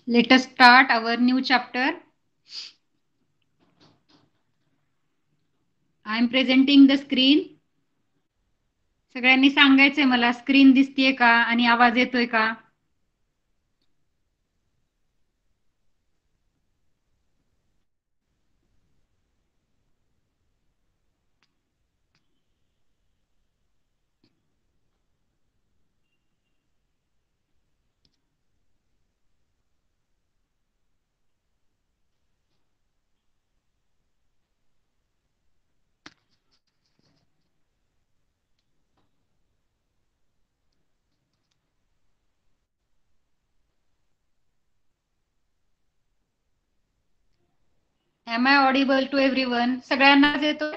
Let us start our new chapter. I am presenting the screen. सगळ्यांनी सांगायचंय मला screen दिसतीये का आणि आवाज येतोय का? Am I audible to everyone? सगळ्यांनाच येतोय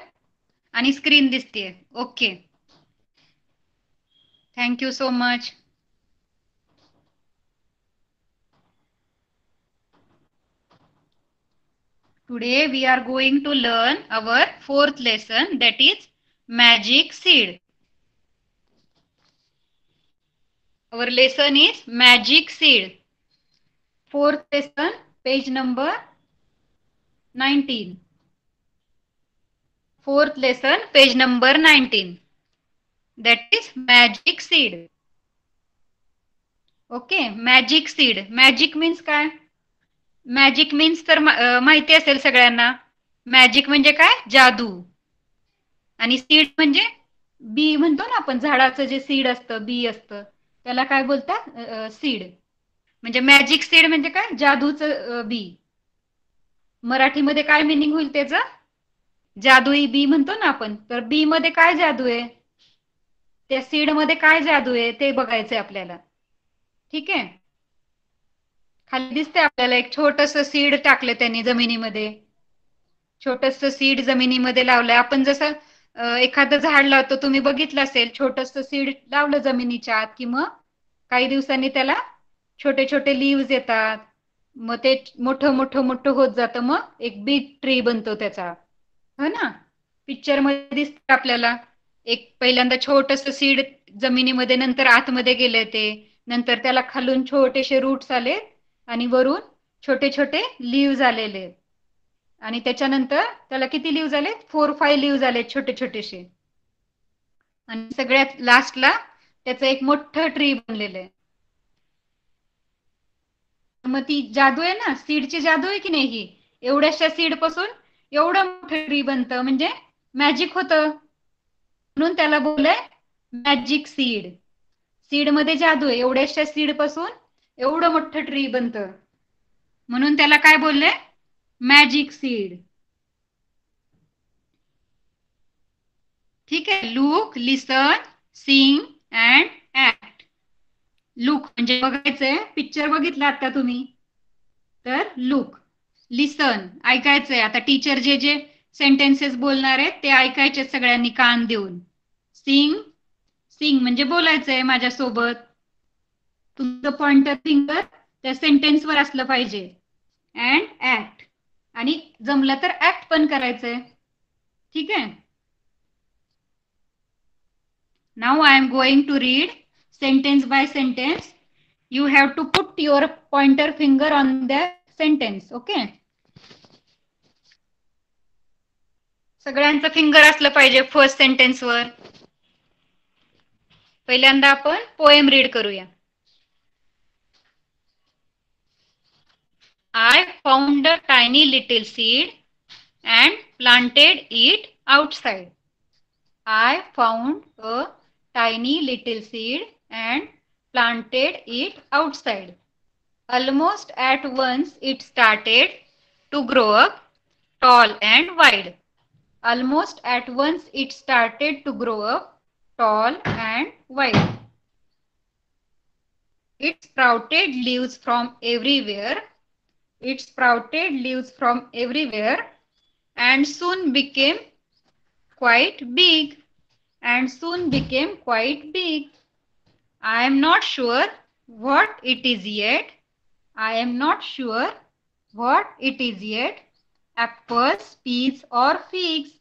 आणि स्क्रीन दिसतीये. Okay. Thank you so much. Today we are going to learn our fourth lesson, that is magic seed. Our lesson is magic seed. Fourth lesson, page number 19. Fourth lesson, page number 19. That is magic seed. Okay. Magic seed. Magic means काय? Magic means तर माहिती असेल सगळ्यांना. Magic म्हणजे काय? जादू. आणि seed म्हणजे बी म्हणतो ना आपण, झाडाचं जे सीड असतं, बी असतं, त्याला काय बोलतात? सीड. म्हणजे मॅजिक सीड म्हणजे काय? जादूचं बी. मराठीमध्ये काय मिनिंग होईल त्याचं? जादुई बी म्हणतो ना आपण, तर बी मध्ये काय जादू आहे, त्या सीड मध्ये काय जादू आहे ते बघायचंय आपल्याला. ठीक आहे. खाली दिसते आपल्याला एक छोटस सीड टाकलं त्यांनी जमिनीमध्ये. छोटस सीड जमिनीमध्ये लावलंय. आपण जसं एखादं झाड लावतो, तुम्ही बघितलं असेल, छोटस सीड लावलं जमिनीच्या आत की मग काही दिवसांनी त्याला छोटे छोटे लीव्स येतात, मग ते मोठं मोठं मोठं होत जातं, मग एक बिग ट्री बनतो त्याचा. हो ना. पिक्चर मध्ये दिसत आपल्याला. एक पहिल्यांदा छोटस सीड जमिनीमध्ये, नंतर आतमध्ये गेले ते, नंतर त्याला खालून छोटेसे रूट्स आले आणि वरून छोटे छोटे लीव्स आलेले, आणि त्याच्यानंतर त्याला किती लीव्स आले? 4-5 लीव्स आले छोटे छोटेसे, आणि सगळ्यात लास्टला त्याचं एक मोठं ट्री बनलेलं आहे. मग ती जादू आहे ना, सीडची जादू आहे की नाही ही. एवढ्याशा सीड पासून एवढं मोठं ट्री बनतं, म्हणजे मॅजिक होतं. म्हणून त्याला बोललंय मॅजिक सीड. सीड मध्ये जादू आहे. एवढ्याशा सीड पासून एवढं मोठं ट्री बनतं, म्हणून त्याला काय बोलले? Magic seed. ठीक आहे. Look, listen, sing and act. Look म्हणजे बघायचंय. पिक्चर बघितला आता तुम्ही, तर लुक. लिसन ऐकायचंय. आता टीचर जे जे सेंटेन्सेस बोलणार आहेत ते ऐकायचे सगळ्यांनी कान देऊन. सिंग, सिंग म्हणजे बोलायचंय माझ्यासोबत. तुमचं पॉइंटर फिंगर त्या सेंटेन्स वर असलं पाहिजे. अँड ऍक्ट, आणि जमलं तर ऍक्ट पण करायचंय. ठीक आहे. Now I am going to read sentence by sentence. You have to put your pointer finger on the sentence. Okay. सगळ्यांचं फिंगर असलं पाहिजे फर्स्ट सेंटेन्स वर. पहिल्यांदा आपण पोएम रीड करूया. I found a tiny little seed and planted it outside. I found a tiny little seed and planted it outside. Almost at once it started to grow up tall and wide. Almost at once it started to grow up tall and wide. It sprouted leaves from everywhere. It sprouted leaves from everywhere and soon became quite big. And soon became quite big. I am not sure what it is yet. I am not sure what it is yet. Apples, peas, or figs.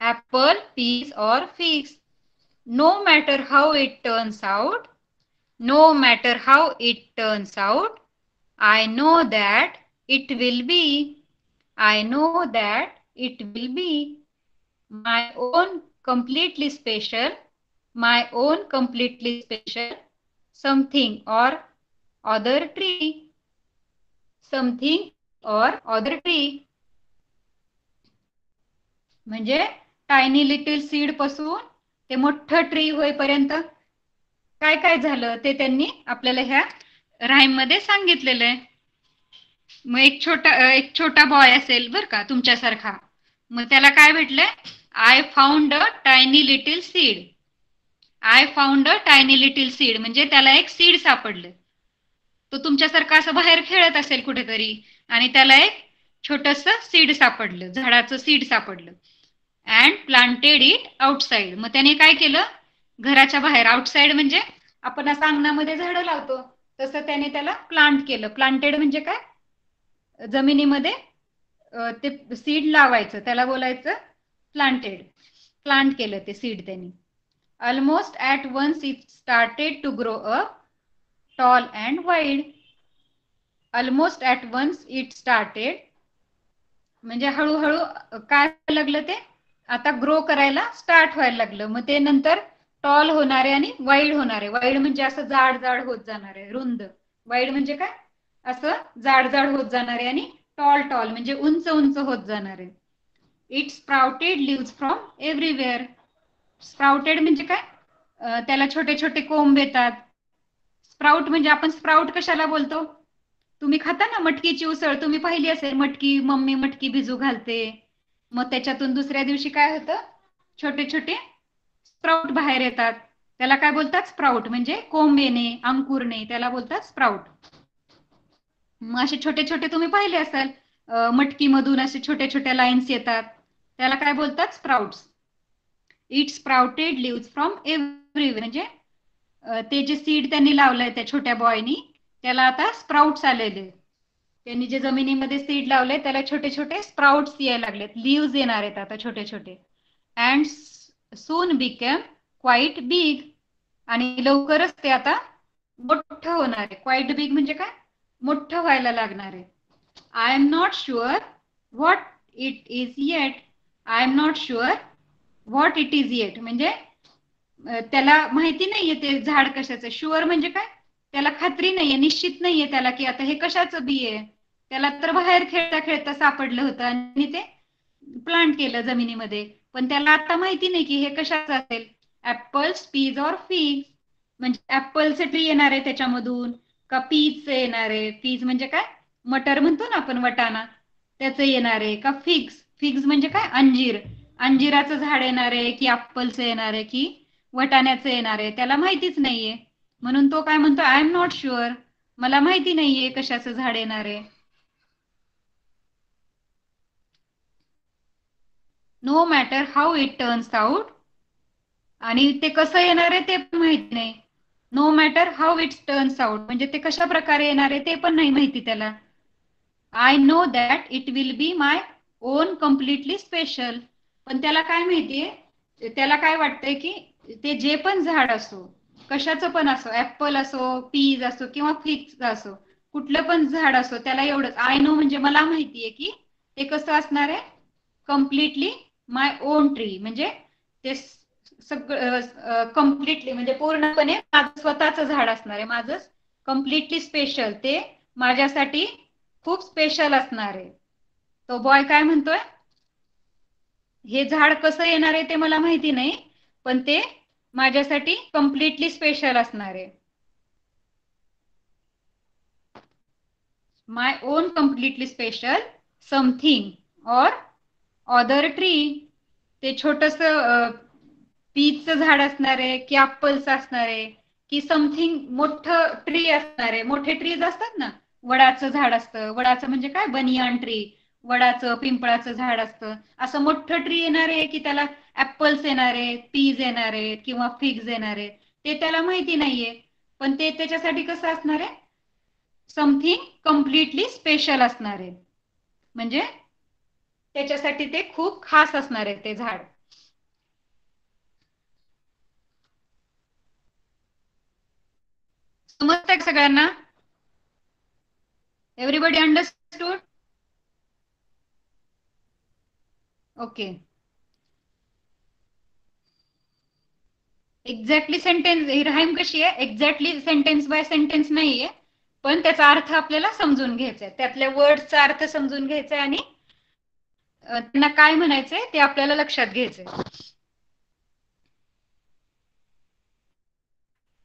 Apple, peas, or figs. No matter how it turns out, No matter how it turns out, I know that it will be. I know that it will be my own completely special, my own completely special something or other tree, something or other tree. म्हणजे tiny little seed पासून ते मोठं tree होईपर्यंत काय काय झालं ते त्यांनी आपल्याला ह्या राईम मध्ये सांगितलेलं आहे. मग एक छोटा बॉय असेल बर का तुमच्यासारखा, मग त्याला काय भेटलंय? I found a tiny little seed. I found a tiny little seed म्हणजे त्याला एक सीड सापडलं. तो तुमच्यासारखा असं बाहेर खेळत असेल कुठेतरी आणि त्याला एक छोटस सीड सापडलं, झाडाचं सीड सापडलं. And planted it outside. मग त्याने काय केलं? घराच्या बाहेर, आउटसाइड म्हणजे आपण असं अंगणामध्ये झाडं लावतो तसं त्याने त्याला प्लांट केलं. प्लांटेड म्हणजे काय? जमिनीमध्ये ते सीड लावायचं, त्याला बोलायचं प्लांटेड. प्लांट केलं ते सीड त्यांनी. Almost at once it started to grow up tall and wide. Almost at once it started म्हणजे हळूहळू काय लागलं? ते आता ग्रो करायला स्टार्ट व्हायला लागलं. मग ते नंतर टॉल होणारे आणि वाईड होणारे. वाईड म्हणजे असं जाड जाड होत जाणारे, रुंद. वाईड म्हणजे काय? असं जाड जाड होत जाणारे. आणि टॉल टॉल म्हणजे उंच उंच होत जाणारे. It sprouted leaves from everywhere. Sprouted म्हणजे काय? त्याला छोटे छोटे कोंब येतात. स्प्राउट म्हणजे आपण स्प्राउट कशाला बोलतो? तुम्ही खाता ना मटकीची उसळ, तुम्ही पाहिली असेल. मटकी, मम्मी मटकी भिजू घालते, मग त्याच्यातून दुसऱ्या दिवशी काय होतं? छोटे छोटे स्प्राउट बाहेर येतात. त्याला काय बोलतात? स्प्राउट. म्हणजे कोंब येणे, अंकुरणे, त्याला बोलतात स्प्राउट. मग असे छोटे छोटे तुम्ही पाहिले असाल, मटकीमधून असे छोट्या छोट्या लाईन्स येतात, त्याला काय बोलतात? Sprouts. It sprouted leaves from everywhere म्हणजे ते जे सीड त्यांनी लावलंय त्या छोट्या बॉयनी, त्याला आता स्प्राउट्स आलेले. त्यांनी जे जमिनीमध्ये सीड लावले त्याला छोटे छोटे स्प्राउट्स यायला लागलेत, लिव्स येणार आहेत आता छोटे छोटे. And soon became quite big. आणि लवकरच ते आता मोठं होणार आहे. क्वाईट बिग म्हणजे काय? मोठं व्हायला लागणार आहे. I am not sure what it is eight. I am not sure what it is eight म्हणजे त्याला माहिती नाहीये ते झाड कशाचं. शुअर म्हणजे काय? त्याला खात्री नाहीये, निश्चित नाहीये त्याला की आता हे कशाचं बी आहे. त्याला तर बाहेर खेळता खेळता सापडलं होतं आणि ते प्लांट केलं जमिनीमध्ये. पण त्याला आता माहिती नाही की हे कशाचं असेल. Apples, peas or fig. म्हणजे ऍपलचे ट्री येणार आहे त्याच्यामधून, का पीजचं येणार आहे? पीज म्हणजे काय? मटर म्हणतो ना आपण, वटाणा, त्याचं येणार आहे. का फिग्स. फिग्स म्हणजे काय? अंजीर. अंजिराचं झाड येणार आहे की ऍपलचं येणार आहे की वटाण्याचं येणार आहे? त्याला माहितीच नाहीये. म्हणून तो काय म्हणतो? I am not sure. मला माहिती नाहीये कशाचं झाड येणार आहे. No matter how it turns out. आणि ते कसं येणार आहे ते पण माहिती नाही. No matter how it's turns out म्हणजे ते कशा प्रकारे येणार आहे ते पण नाही माहिती त्याला. I know that it will be my on completely special. पण त्याला काय माहितीये? त्याला काय वाटतंय की ते जे पण झाड असो, कशाचं पण असो, ऍपल असो, पीज असो किंवा फिग्स असो, कुठलं पण झाड असो, त्याला एवढंच आय नो म्हणजे मला माहितीये की ते कसं असणार आहे? कम्प्लिटली माय ओन ट्री म्हणजे ते सगळं कम्प्लिटली म्हणजे पूर्णपणे माझं स्वतःच झाड असणार आहे. माझं कम्प्लिटली स्पेशल, ते माझ्यासाठी खूप स्पेशल असणार आहे. तो बॉय काय म्हणतोय? हे झाड कसं येणार आहे ते मला माहिती नाही, पण ते माझ्यासाठी कम्प्लिटली स्पेशल असणार आहे. माय ओन कम्प्लिटली स्पेशल समथिंग और ऑदर ट्री. ते छोटस पीचचं झाड असणार आहे की ऍपलचं असणार आहे की समथिंग मोठं ट्री असणार आहे. मोठे ट्रीज असतात ना, वडाचं झाड असतं. वडाचं म्हणजे काय? Banyan tree. वडाचं, पिंपळाचं झाड असतं. असं मोठं ट्री येणार आहे की त्याला ऍपल्स येणार आहेत, पीज येणार आहेत किंवा फिग्स येणार आहेत, ते त्याला माहिती नाहीये. पण ते त्याच्यासाठी कसं असणार आहे? समथिंग कम्प्लिटली स्पेशल असणार आहे. म्हणजे त्याच्यासाठी ते खूप खास असणार आहे ते झाड. समजतंय का सगळ्यांना? Everybody understood? Okay. Exactly sentence ही राईम कशी आहे? एक्झॅक्टली सेंटेन्स बाय सेंटेन्स नाहीये, पण त्याचा अर्थ आपल्याला समजून घ्यायचा आहे, त्यातल्या वर्डचा अर्थ समजून घ्यायचा आहे आणि त्यांना काय म्हणायचंय ते आपल्याला लक्षात घ्यायचंय.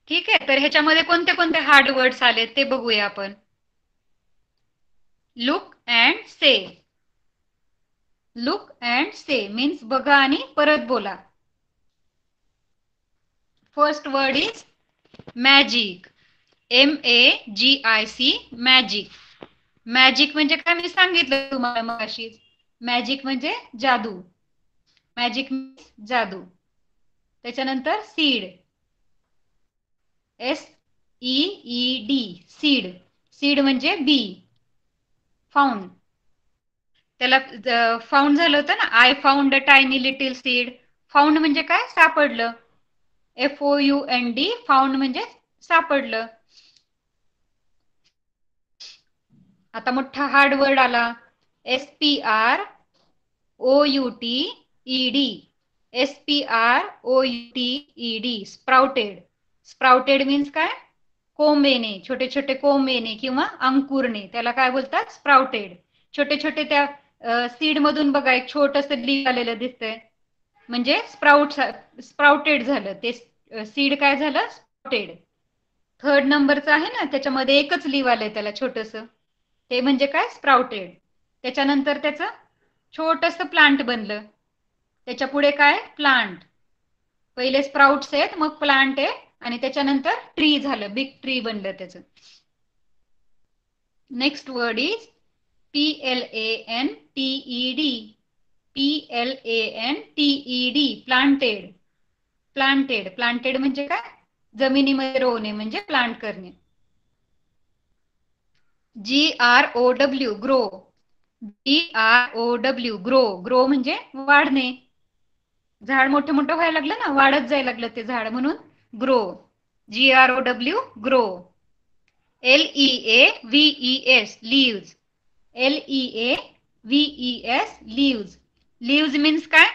ठीक आहे, तर ह्याच्यामध्ये कोणते कोणते हार्ड वर्ड्स आले ते बघूया आपण. Look and say. Look and say means बघा आणि परत बोला. First word is magic. MAGIC, magic. Magic म्हणजे काय मी सांगितलं तुम्हाला मगाशी. मॅजिक म्हणजे जादू. मॅजिक मीन्स जादू. त्याच्यानंतर सीड. SEED, seed. सीड म्हणजे बी. फाउंड. त्याला फाउंड झालं होतं ना, I found a tiny little seed. Found म्हणजे काय? सापडलं. FOUND, फाउंड म्हणजे सापडलं. आता मोठा हार्ड वर्ड आला. SPROUTED. SPROUTED, sprouted. Sprouted means काय? कोंब येणे, छोटे छोटे कोंब येणे किंवा अंकुरणे, त्याला काय बोलतात? स्प्राउटेड. छोटे छोटे त्या सीड मधून बघा एक छोटस लीव आलेलं दिसतंय, म्हणजे स्प्राउटेड झालं ते. सीड काय झालं? स्प्राउटेड. थर्ड नंबरचं आहे ना, त्याच्यामध्ये एकच लीव आलंय त्याला छोटस, ते म्हणजे काय? स्प्राउटेड. त्याच्यानंतर त्याचं छोटस प्लांट बनलं. त्याच्या पुढे काय? प्लांट. पहिले स्प्राउट्स आहेत, मग प्लांट आहे, आणि त्याच्यानंतर ट्री झालं, बिग ट्री बनलं त्याचं. Next word is PLANTED. PLANTED, planted. Planted. Planted म्हणजे काय? जमिनीमध्ये रोवणे म्हणजे प्लांट करणे. GROW, grow. GROW, grow. Grow म्हणजे वाढणे. झाड मोठं मोठं व्हायला लागलं ना, वाढत जायला लागलं ते झाड, म्हणून grow. GROW, grow. LEAVES, leaves. LEAVES, leaves. Leaves means काय?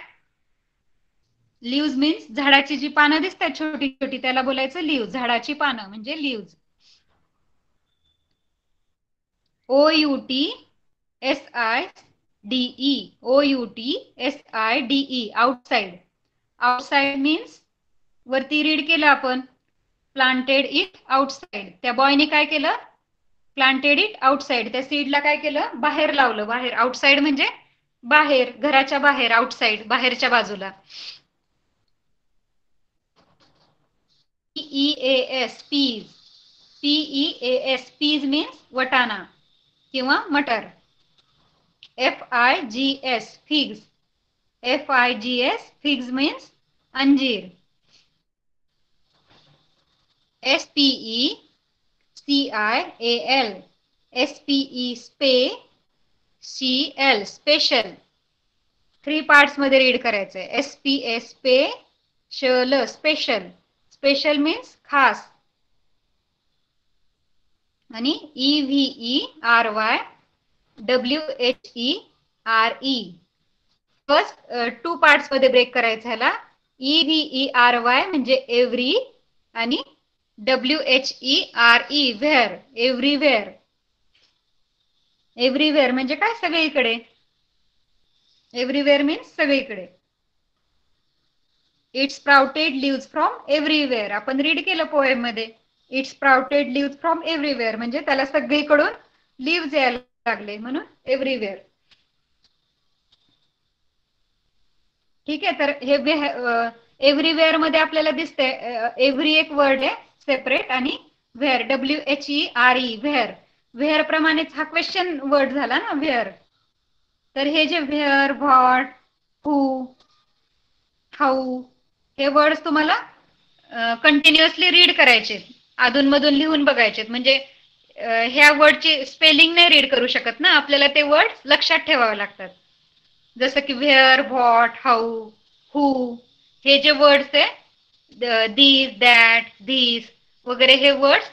लीव्स मीन्स झाडाची जी पानं दिसतात छोटी छोटी, त्याला बोलायचं लीव्स. झाडाची पानं म्हणजे leaves. OUTSIDE, outside. Outside means वरती रीड केलं आपण, प्लांटेड इट आउटसाइड. त्या बॉयने काय केलं? Planted it outside. त्या सीडला काय केलं? बाहेर लावलं. बाहेर. आउटसाइड म्हणजे बाहेर, घराच्या बाहेर. आउटसाइड, बाहेरच्या बाजूला. PEAS, पीज. PEAS, पीज मीन्स वटाणा किंवा मटर. FIGS, figs. FIGS, figs means अंजीर. SPECIAL, SPECIAL, special. 3 पार्ट्स मध्ये रीड करायचंय. SPECIAL, special. स्पेशल मीन्स खास. आणि EVERYWHERE, फर्स्ट 2 पार्ट्स मध्ये ब्रेक करायचं ह्याला. EVERY म्हणजे एव्हरी, आणि WHERE, व्हेअर. एव्हरीवेअर. एव्हरीवेअर म्हणजे काय? सगळीकडे. एव्हरीवेअर मीन्स सगळीकडे. It sprouted leaves from everywhere. आपण रीड केलं पोएम मध्ये. It sprouted leaves from everywhere म्हणजे त्याला सगळीकडून लीव्स यायला लागले, म्हणून एव्हरीवेअर. ठीक आहे, तर हे एव्हरीवेअर मध्ये आपल्याला दिसतंय एव्हरी एक वर्ड आहे सेपरेट, आणि व्हेअर, WHERE, व्हेअर. व्हेअर प्रमाणेच हा क्वेश्चन वर्ड झाला ना, व्हेअर. तर हे जे व्हेअर, व्हॉट, हू, हाऊ, हे वर्ड्स तुम्हाला कंटिन्युअसली रीड करायचे, अधूनमधून लिहून बघायचे. म्हणजे ह्या वर्डची स्पेलिंग नाही रीड करू शकत ना, आपल्याला ते वर्ड लक्षात ठेवावे लागतात. जसं की व्हेअर, व्हॉट, हाऊ, हू, हे जे वर्ड्स आहे, दीज, दॅट, धीस वगैरे, हे वर्ड्स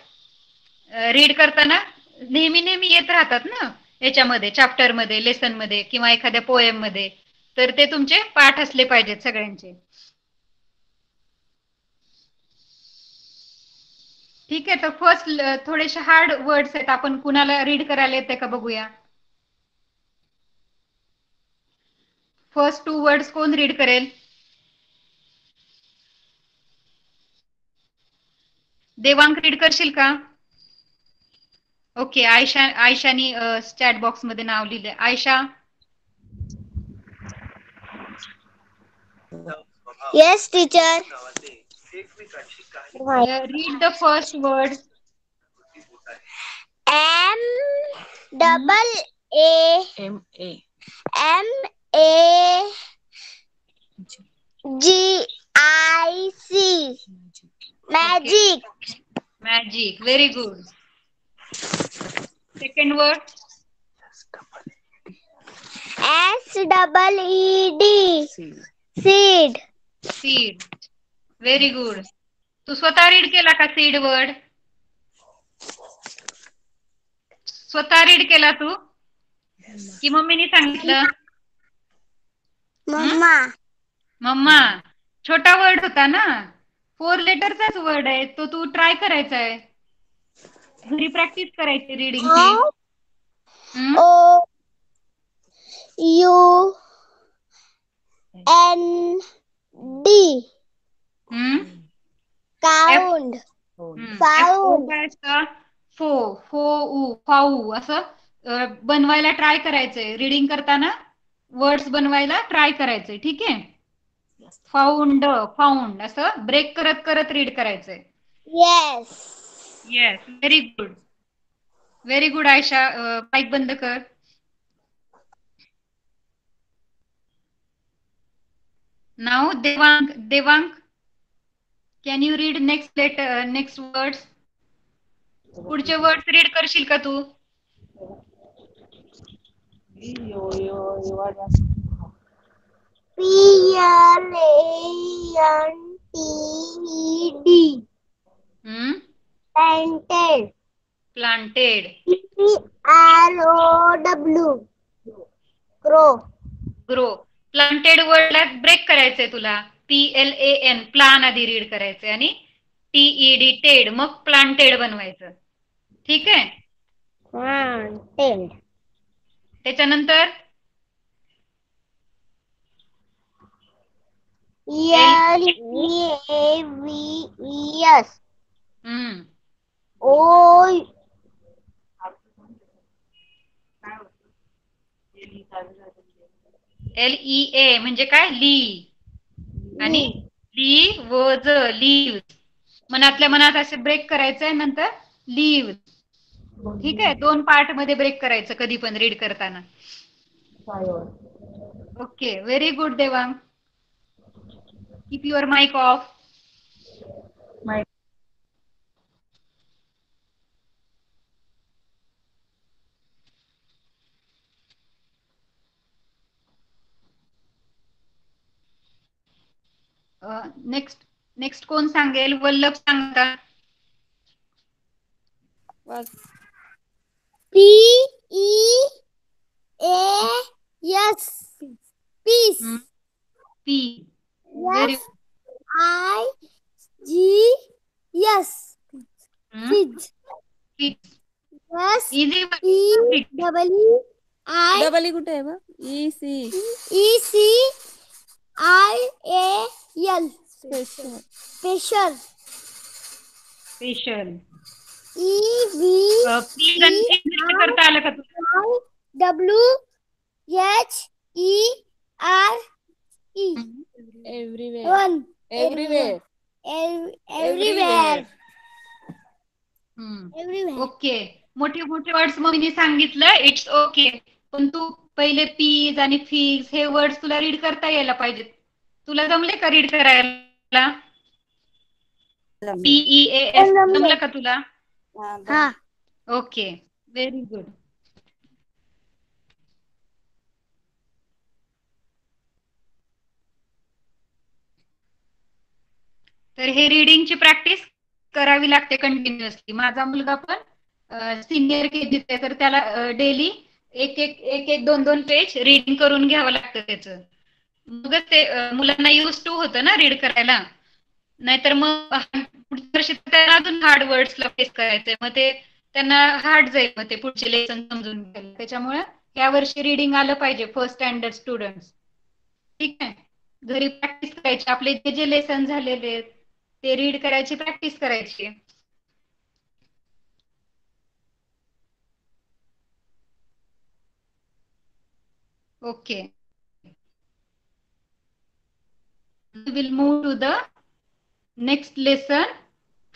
रीड करताना नेहमी नेहमी येत राहतात ना याच्यामध्ये, चॅप्टर मध्ये, लेसन मध्ये किंवा एखाद्या पोएम मध्ये, तर ते तुमचे पाठ असले पाहिजेत सगळ्यांचे. ठीक आहे, तर फर्स्ट थोडेसे हार्ड वर्ड्स आहेत, आपण कुणाला रीड करायला येते का बघूया. फर्स्ट 2 वर्ड्स कोण रीड करेल? देवांक रीड करशील का? ओके, आयशानी चॅट बॉक्स मध्ये नाव लिहिले. Ayesha. Yes, teacher. Read the first word. M double A M A G I C. Magic. Magic. Very good. Second word. S double E D. Seed. Seed. Very good. तू स्वतः read केला का seed word? स्वतः read केला तू की मम्मीने सांगितलं? Mamma. Mamma. छोटा word होता ना, 4 लेटरचाच वर्ड आहे तो, तू ट्राय करायचा आहे, घरी प्रॅक्टिस करायची रीडिंगची. O U N D. Count. Found. फो फो उ फाऊ असं बनवायला ट्राय करायचंय, रीडिंग करताना वर्ड्स बनवायला ट्राय करायचंय. ठीक आहे, फाउंड फाउंड असं ब्रेक करत करत रीड करायचंय. Yes. Yes, very good, very good. Ayesha, mike बंद कर. Now Devank, can you read next letter, next words? पुढचे वर्ड्स रीड करशील का तू? Planted. Planted. Planted. Crow. Crow. Grow. Planted वर्डला ब्रेक करायचंय तुला. PLAN, प्लान आधी रीड करायचंय आणि TED टेड, मग प्लांटेड बनवायचं. ठीक आहे, Planted. त्याच्यानंतर LEAVES. O LEA म्हणजे काय? ली. आणि ली वज लीव, मनातल्या मनात असे ब्रेक करायचंय, नंतर लीव. ठीक आहे, 2 पार्ट मध्ये ब्रेक करायचं कधी पण रीड करताना. Okay, very good Devang. Keep your mic off. Next कोण सांगेल? वल्लभ सांगता. PEAS. Peace. P. Very IGS. Figs. Yes. Easy. Double कुठे आहे बा? ECIAL. Special. करता आलं का तुला? WHERE. Everywhere. ओके, मोठे मोठे वर्ड्स मम्मीने सांगितलं, इट्स ओके, पण तू पहिले पीज आणि फिग्स हे वर्ड्स तुला रीड करता यायला पाहिजेत. तुला जमले का रीड करायला? PEAS जमलं का तुला? Okay, very good. तर हे रीडिंगची प्रॅक्टिस करावी लागते कंटिन्युअसली. माझा मुलगा पण सिनियर केजीत आहे तर त्याला डेली एक दोन दोन पेज रीडिंग करून घ्यावं लागतं त्याचं. मगच ते मुलांना युज टू होतं ना रीड करायला. नाहीतर मग पुढच्या वर्षी त्यांना अजून हार्ड वर्ड्सला फेस करायचंय, मग ते त्यांना हार्ड जाईल मग ते पुढचे लेसन समजून घ्यायला. त्याच्यामुळे या वर्षी रीडिंग आलं पाहिजे फर्स्ट स्टँडर्ड स्टुडंट्स. ठीक आहे, घरी प्रॅक्टिस करायची, आपले जे जे लेसन झालेले आहेत ते रीड करायची, प्रॅक्टिस करायची. Okay, we will move to the next lesson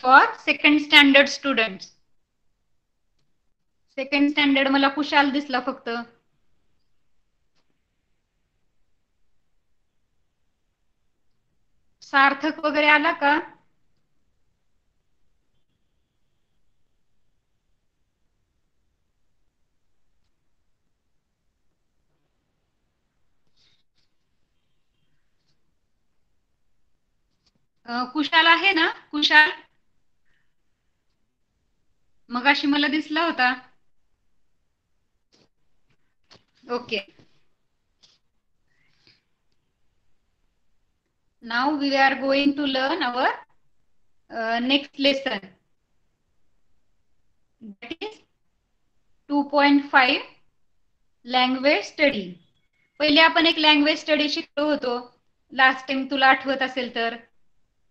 for second standard students. Second standard मला कुशाल दिसला फक्त. सार्थक वगैरे आला का? कुशाल आहे ना? कुशाल मगाशी मला दिसला होता. Okay, now we are going to learn our next lesson, that is 2.5 language study. पहिले आपण एक लँग्वेज स्टडी शिकलो होतो लास्ट टाइम, तुला आठवत असेल तर.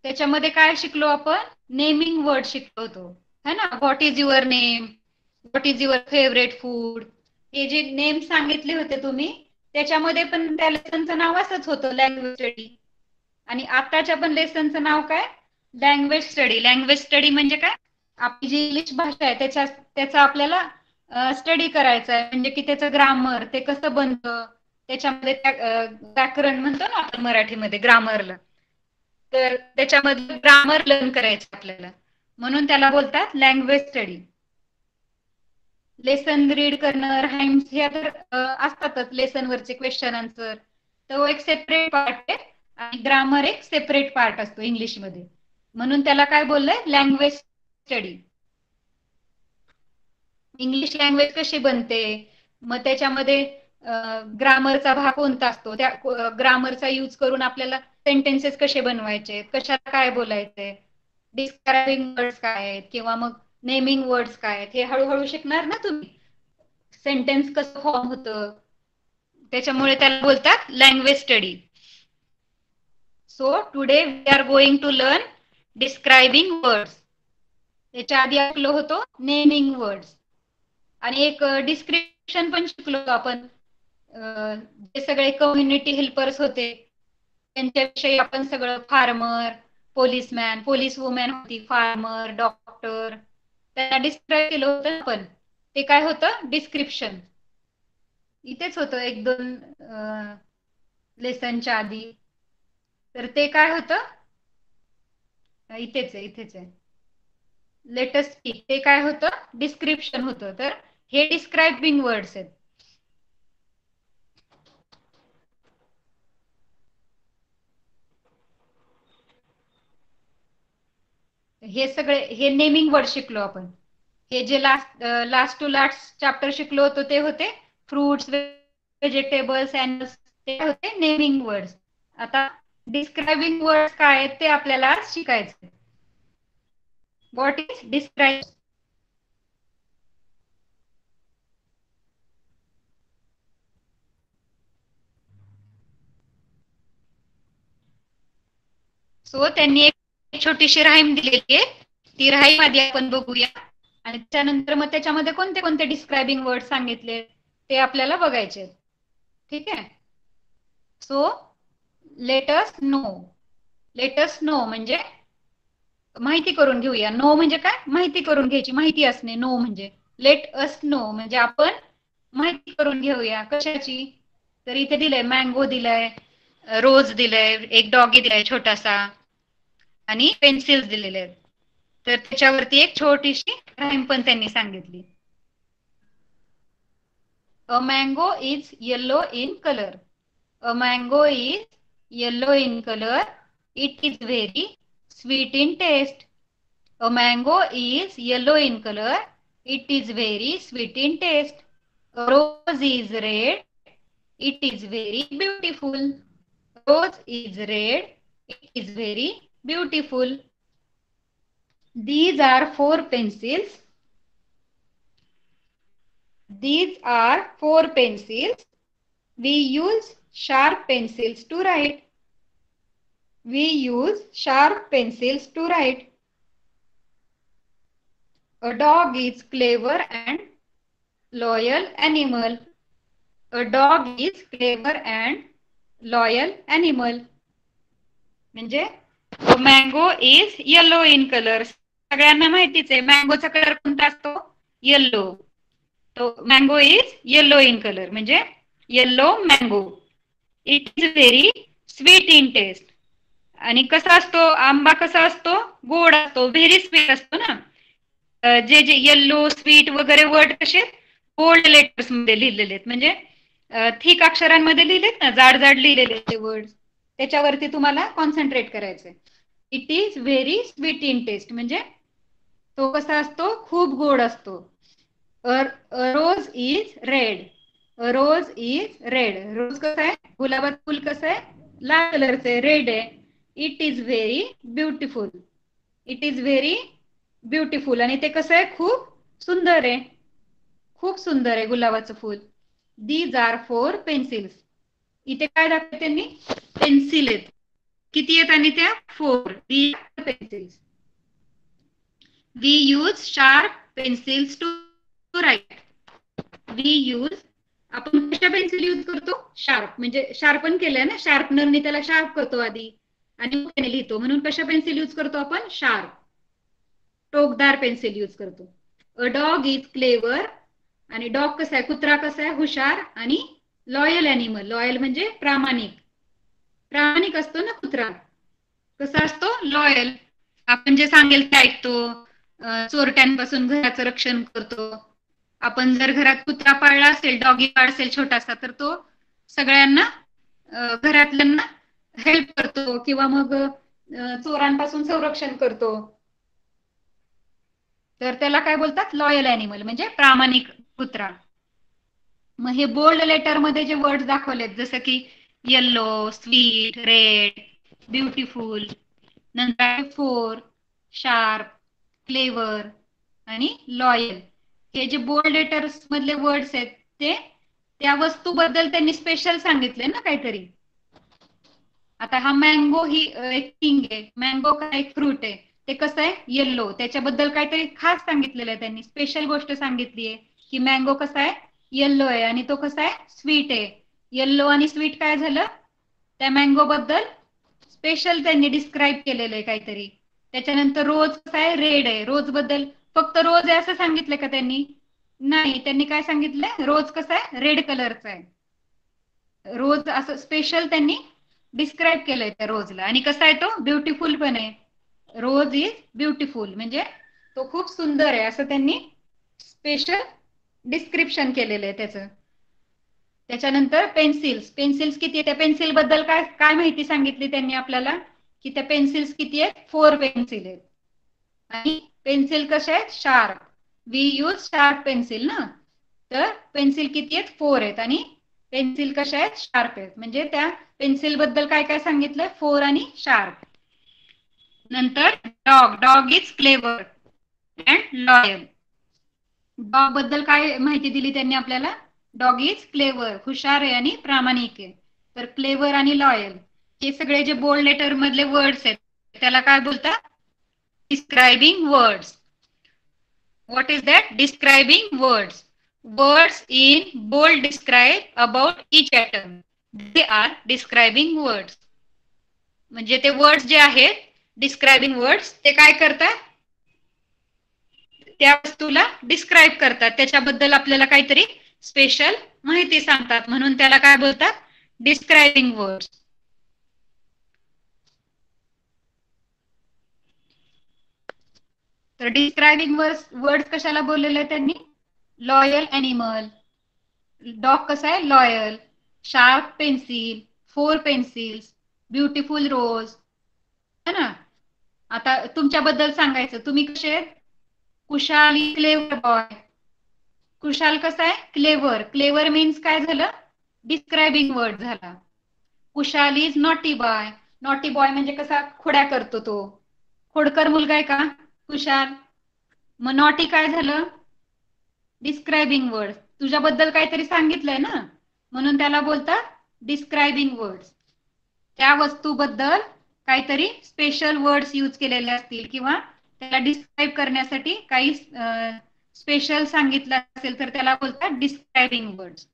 त्याच्यामध्ये काय शिकलो आपण? नेमिंग वर्ड शिकलो होतो, है ना. What is your name, what is your favourite food, हे जे नेम सांगितले होते तुम्ही, त्याच्यामध्ये पण त्या लेसनचं नाव असंच होतं, लँग्वेज स्टडी. आणि आताच्या पण लेसनचं नाव काय? Language study. लँग्वेज स्टडी म्हणजे काय? आपली जी इंग्लिश भाषा आहे त्याचा आपल्याला स्टडी करायचा आहे, म्हणजे की त्याचं ग्रामर ते कसं बनतं, त्याच्यामध्ये व्याकरण म्हणतो ना आपण मराठीमध्ये ग्रामरला, तर त्याच्यामध्ये ग्रामर लर्न करायचं आपल्याला, म्हणून त्याला बोलतात लँग्वेज स्टडी. लेसन रीड करणं, राईम्स हे तर असतातच लेसनवरचे क्वेश्चन आन्सर, तो एक सेपरेट पार्ट आहे. आणि ग्रामर एक सेपरेट पार्ट असतो इंग्लिशमध्ये, म्हणून त्याला काय बोललंय? Language study. इंग्लिश लँग्वेज कशी बनते, मग त्याच्यामध्ये ग्रामरचा भाग कोणता असतो, त्या ग्रामरचा यूज करून आपल्याला सेंटेन्सेस कसे बनवायचे, कशाला काय बोलायचे, डिस्क्रायबिंग वर्ड्स काय आहेत, किंवा मग नेमिंग वर्ड्स काय आहेत, हे हळूहळू शिकणार ना तुम्ही. सेंटेन्स कसं फॉर्म होतं, त्याच्यामुळे त्याला बोलतात language study. So today we are going to learn describing words. त्याच्या आधी आपलं होतो नेमिंग वर्ड्स, आणि एक डिस्क्रिप्शन पण शिकलो आपण. जे सगळे कम्युनिटी हेल्पर्स होते त्यांच्याविषयी आपण सगळं, फार्मर, पोलिसमॅन, पोलीस वुमॅन होती, फार्मर, डॉक्टर, त्यांना डिस्क्राईब केलं होतं आपण. ते काय होतं? डिस्क्रिप्शन. इथेच होतं एक दोन लेसनच्या आधी. तर ते काय होतं? इथेच आहे. लेटेस्ट स्पीक, ते काय होतं? डिस्क्रिप्शन होतं. तर हे डिस्क्रायबिंग वर्ड्स आहेत. हे सगळे हे नेमिंग वर्ड शिकलो आपण. हे जे लास्ट टू लास्ट चॅप्टर शिकलो होतो ते होते फ्रुट्स, व्हेजिटेबल्स, अॅनिमल्स, ते होते नेमिंग वर्ड्स. आता डिस्क्रायबिंग वर्ड्स काय आहेत ते आपल्याला शिकायचं. What is describe? सो त्यांनी एक छोटीशी राईम दिलेली आहे, ती राईम आधी आपण बघूया, आणि त्यानंतर मग त्याच्यामध्ये कोणते कोणते डिस्क्रायबिंग वर्ड सांगितले ते आपल्याला बघायचे. ठीक आहे. सो लेटस नो म्हणजे माहिती करून घेऊया. नो म्हणजे काय? माहिती करून घ्यायची, माहिती असणे. नो म्हणजे लेट अस नो म्हणजे आपण माहिती करून घेऊया. कशाची? तर इथे दिलंय मँगो दिलाय, रोज दिलाय, एक डॉगी दिलाय छोटासा, आणि पेन्सिल्स दिलेले आहेत. तर त्याच्यावरती एक छोटीशी राईम पण त्यांनी सांगितली. A mango is yellow in colour. A mango is yellow in colour. It is very sweet in taste. A mango is yellow in color. It is very sweet in taste. A rose is red. It is very beautiful. Rose is red. It is very beautiful. These are 4 pencils. These are 4 pencils. We use sharp pencils to write. We use sharp pencils to write. A dog is clever and loyal animal. A dog is clever and loyal animal. म्हणजे mango is yellow in colour. सगळ्यांना माहितीच आहे मँगोचा colour कोणता असतो? Yellow. तो mango is yellow in colour म्हणजे yellow mango. It is very sweet in taste. आणि कसा असतो आंबा? कसा असतो? गोड असतो. व्हेरी स्वीट असतो ना. जे जे येल्लो स्वीट वगैरे वर्ड कसे बोल्ड लेटर्स मध्ये लिहिलेले आहेत. म्हणजे थिक अक्षरांमध्ये लिहिलेत ना, जाड जाड लिहिलेले ते वर्ड, त्याच्यावरती तुम्हाला कॉन्सन्ट्रेट करायचंय. It is very sweet in taste म्हणजे तो कसा असतो? खूप गोड असतो. Rose is red. Rose is red. Rose कसं आहे? गुलाबाचं फुल कसं आहे? लाल कलरचं आहे, रेड आहे. It is very beautiful. It is very beautiful. आणि ते कसं आहे? खूप सुंदर आहे. खूप सुंदर आहे गुलाबाचं फुल. These R 4 pencils. इथे काय दाखवते त्यांनी? पेन्सिल आहेत. किती आहेत? आणि त्या 4. These are pencils. We use sharp pencils to write. We use, आपण कशा पेन्सिल यूज करतो? शार्प. म्हणजे शार्पन केलंय ना, शार्पनरने त्याला शार्प करतो आधी आणि त्याने लिहितो. म्हणून कशा पेन्सिल यूज करतो आपण? शार्प, टोकदार पेन्सिल यूज करतो. A dog is clever. आणि डॉग कसा आहे? कुत्रा कसा आहे? हुशार. आणि लॉयल ॲनिमल. लॉयल म्हणजे प्रामाणिक. प्रामाणिक असतो ना कुत्रा. कसा असतो? लॉयल. आपण जे सांगेल ते ऐकतो. चोरट्यांपासून घराचं रक्षण करतो. आपण जर घरात कुत्रा पाळला असेल, डॉगी पाळला असेल छोटासा, तर तो सगळ्यांना घरातल्यांना हेल्प करतो किंवा मग चोरांपासून संरक्षण करतो. तर त्याला काय बोलतात? लॉयल ॲनिमल म्हणजे प्रामाणिक कुत्रा. मग हे बोल्ड लेटर मध्ये जे वर्ड दाखवलेत जसं की येल्लो, स्वीट, रेड, ब्युटिफुल, नंतर 4, शार्प, क्लेवर आणि लॉयल, हे जे बोल्ड लेटर्स मधले वर्ड्स आहेत ते त्या वस्तूबद्दल त्यांनी स्पेशल सांगितले ना काहीतरी. आता हा मँगो ही एक थिंग आहे. मँगो काय? एक फ्रूट आहे. ते कसं आहे? येल्लो. त्याच्याबद्दल काहीतरी खास सांगितलेलं आहे त्यांनी. स्पेशल गोष्ट सांगितली आहे की मँगो कसा आहे? येल्लो आहे. आणि तो कसा आहे? स्वीट आहे. येल्लो आणि स्वीट काय झालं? त्या मँगो बद्दल स्पेशल त्यांनी डिस्क्राईब केलेलं आहे काहीतरी. त्याच्यानंतर रोज कसा आहे? रेड आहे. रोज बद्दल फक्त रोज आहे असं सांगितलं का त्यांनी? नाही. त्यांनी काय सांगितलंय? रोज कसा आहे? रेड कलरचा आहे. रोज असं स्पेशल त्यांनी डिस्क्राईब केलंय त्या रोजला. आणि कसा आहे तो? ब्युटिफुल पण आहे. रोज इज ब्युटिफुल म्हणजे तो खूप सुंदर आहे असं त्यांनी स्पेशल डिस्क्रिप्शन केलेलं आहे त्याचं. त्याच्यानंतर पेन्सिल्स. पेन्सिल्स किती आहे? त्या पेन्सिल बद्दल काय काय माहिती सांगितली त्यांनी आपल्याला? की त्या पेन्सिल्स किती आहेत? 4 पेन्सिल आहेत. आणि पेन्सिल कशा आहेत? Sharp. We use sharp pencil ना. तर पेन्सिल किती आहेत? 4 आहेत. आणि पेन्सिल कशा आहेत? शार्प आहेत. म्हणजे त्या पेन्सिल बद्दल काय काय सांगितलंय? 4 आणि शार्प. नंतर dog. Dog is clever and loyal. Dog बद्दल काय माहिती दिली त्यांनी आपल्याला? डॉग इज क्लेवर, हुशार आहे आणि प्रामाणिक आहे. तर क्लेवर आणि लॉयल हे सगळे जे बोल्ड लेटर मधले वर्ड्स आहेत त्याला काय बोलतात? Describing words. What is that? Describing words. Words in bold describe about each atom. They are describing words. म्हणजे ते वर्ड्स जे आहेत डिस्क्रायबिंग वर्ड्स ते काय करतात? त्या वस्तूला डिस्क्राईब करतात. त्याच्याबद्दल आपल्याला काहीतरी स्पेशल माहिती सांगतात. म्हणून त्याला काय बोलतात? Describing words. तर डिस्क्रायबिंग वर्ड्स कशाला बोललेले त्यांनी? Loyal animal. डॉग कसा आहे? Loyal. Sharp pencil, 4 pencils, beautiful rose, है ना. आता तुमच्याबद्दल सांगायचं. तुम्ही कसे आहेत? Kushal is clever boy. Kushal कसा आहे? क्लेवर. क्लेवर मीन्स काय झालं? डिस्क्रायबिंग वर्ड झाला. Kushal is naughty boy. Naughty boy म्हणजे कसा? खोड्या करतो तो. खोडकर मुलगा आहे का कुशाल? मग नॉटी काय झालं? Describing word. तुझ्याबद्दल काहीतरी सांगितलंय ना, म्हणून त्याला बोलतात डिस्क्रायबिंग वर्ड्स. त्या वस्तूबद्दल काहीतरी स्पेशल वर्ड्स यूज केलेले असतील किंवा त्याला डिस्क्राईब करण्यासाठी काही स्पेशल सांगितलं असेल तर त्याला बोलतात describing words.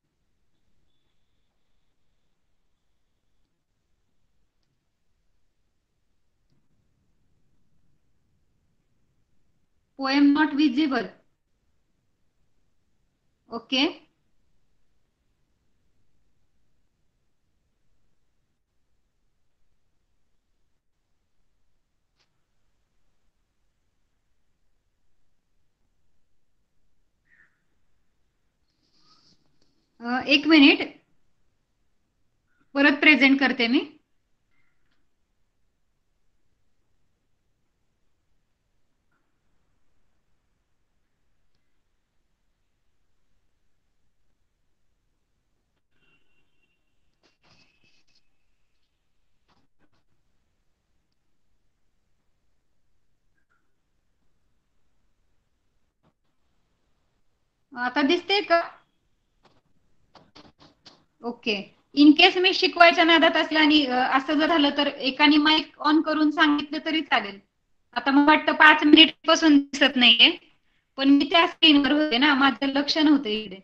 Poem not visible. Okay. एक मिनिट, परत प्रेझेंट करते मी. आता दिसते का? ओके. इन केस मी शिकवायच्या नादात असल्या आणि असं जर झालं तर एकाने माईक ऑन करून सांगितलं तरी चालेल. आता मग वाटतं 5 मिनिट पासून दिसत नाहीये, पण मी त्या स्क्रीनवर होते ना, माझं लक्ष नव्हतं इकडे.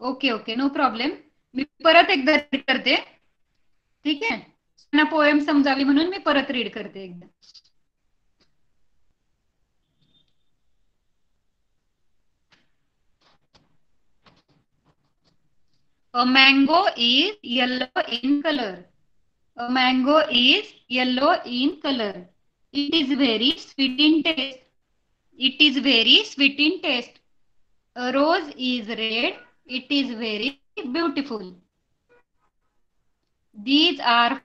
Okay okay, no problem. मी परत एकदा रीड करते. ठीक आहे, त्यांना पोएम समजावी म्हणून मी परत रीड करते एकदा. A mango is yellow in color. A mango is yellow in color. It is very sweet in taste. It is very sweet in taste. A rose is red. It is very beautiful. These are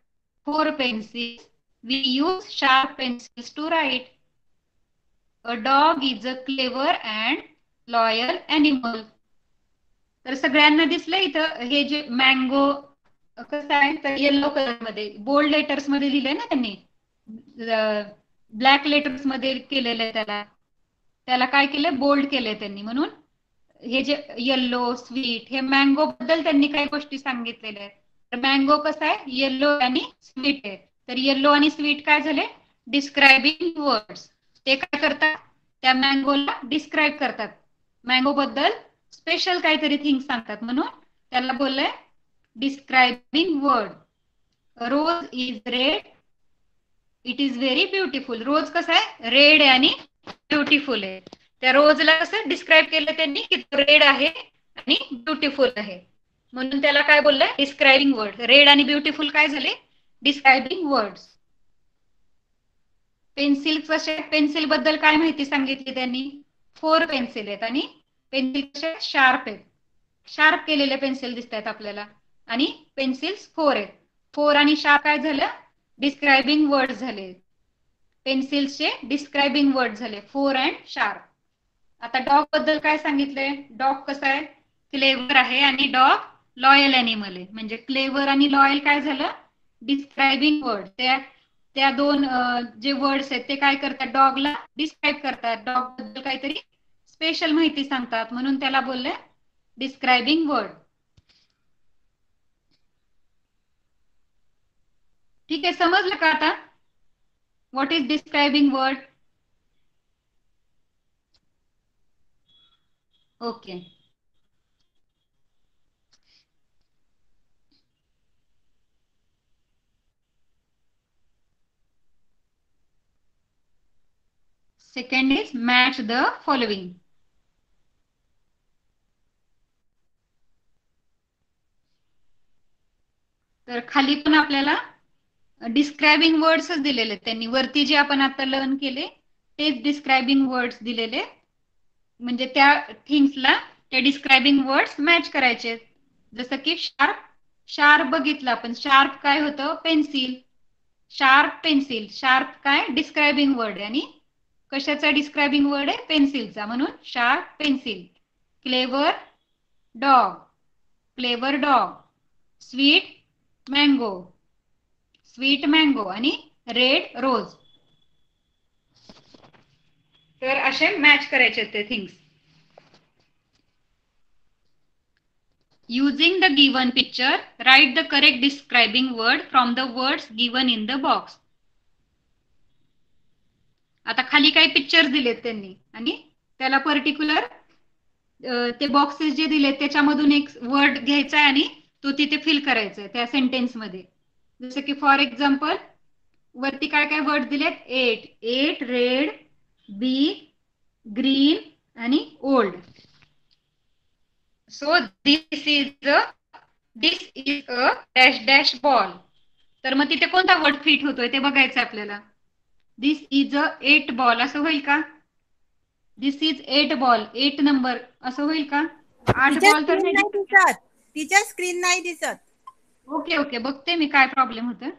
4 pencils. We use sharp pencils to write. A dog is a clever and loyal animal. तर सगळ्यांना दिसलं इथं हे जे mango कसं आहे तर yellow colour मध्ये बोल्ड लेटर्स मध्ये लिहिलंय ना त्यांनी, ब्लॅक लेटर्स मध्ये केलेलं आहे त्याला. त्याला काय केलंय? बोल्ड केलंय त्यांनी. म्हणून हे जे येल्लो स्वीट, हे मँगो बद्दल त्यांनी काही गोष्टी सांगितलेल्या आहेत. तर मँगो कसा आहे? येल्लो आणि स्वीट आहे. तर येल्लो आणि स्वीट काय झाले? Describing words. ते काय करतात? त्या मँगोला डिस्क्राईब करतात. मँगो बद्दल स्पेशल काहीतरी थिंग्स सांगतात, म्हणून त्याला बोललंय describing word. Rose is red. It is very beautiful. Rose कसा आहे? रेड आहे आणि ब्युटिफुल आहे. त्या रोजला कसं डिस्क्राईब केलं त्यांनी की तो रेड आहे आणि ब्युटिफुल आहे, म्हणून त्याला काय बोललंय? Describing word. रेड आणि ब्युटिफुल काय झाले? Describing words. पेन्सिल कसे? पेन्सिल बद्दल काय माहिती सांगितली त्यांनी? 4 पेन्सिल आहेत आणि पेन्सिल कसे? शार्प आहेत. शार्प केलेले पेन्सिल दिसत आहेत आपल्याला आणि पेन्सिल्स 4 आहेत. 4 आणि शार्प काय झालं? डिस्क्रायबिंग वर्ड झाले. पेन्सिल्सचे डिस्क्रायबिंग वर्ड झाले 4 अँड शार्प. आता डॉग बद्दल काय सांगितलंय? डॉग कसा आहे? क्लेवर आहे आणि डॉग लॉयल अॅनिमल आहे. म्हणजे क्लेवर आणि लॉयल काय झालं? Describing word. त्या दोन जे वर्ड्स आहेत ते काय करतात? डॉगला डिस्क्राईब करतात. डॉग बद्दल काहीतरी स्पेशल माहिती सांगतात, म्हणून त्याला बोलले डिस्क्रायबिंग वर्ड. ठीक आहे, समजलं का आता? What is describing word? Okay. Second is match the following. तर खाली पण आपल्याला डिस्क्रायबिंग वर्ड्सच दिलेले त्यांनी. वरती जे आपण आता लर्न केले तेच डिस्क्रायबिंग वर्ड्स दिलेले. म्हणजे त्या थिंग्सला ते डिस्क्रायबिंग वर्ड्स मॅच करायचे. जसं की शार्प. शार्प बघितलं आपण. शार्प काय होतं? पेन्सिल. Sharp pencil. शार्प काय? डिस्क्रायबिंग वर्ड आणि कशाचा डिस्क्रायबिंग वर्ड आहे? पेन्सिलचा, म्हणून sharp pencil. Clever dog, clever dog. Sweet mango, sweet mango. आणि रेड रोज. तर असे मॅच करायचे ते things. Using the given picture, write the correct describing word from the words given in the box. आता खाली काही पिक्चर्स दिलेत त्यांनी आणि त्याला पर्टिक्युलर ते बॉक्सेस जे दिलेत त्याच्यामधून एक वर्ड घ्यायचा आहे आणि तो तिथे फिल करायचा आहे त्या सेंटेन्स मध्ये. जसं की फॉर एक्झाम्पल वरती काय काय वर्ड दिलेत? 8, 8 रेड, बी ग्रीन आणि old. So this is a dash dash ball. तर मग तिथे कोणता वर्ड फिट होतोय ते बघायचं आपल्याला. दिस इज अ 8 बॉल असं होईल का? दिस इज 8 बॉल, 8 नंबर असं होईल का? 8 बॉल तर नाही दिसत. टीचर स्क्रीन नाही दिसत. ओके ओके, बघते मी काय प्रॉब्लेम होतं.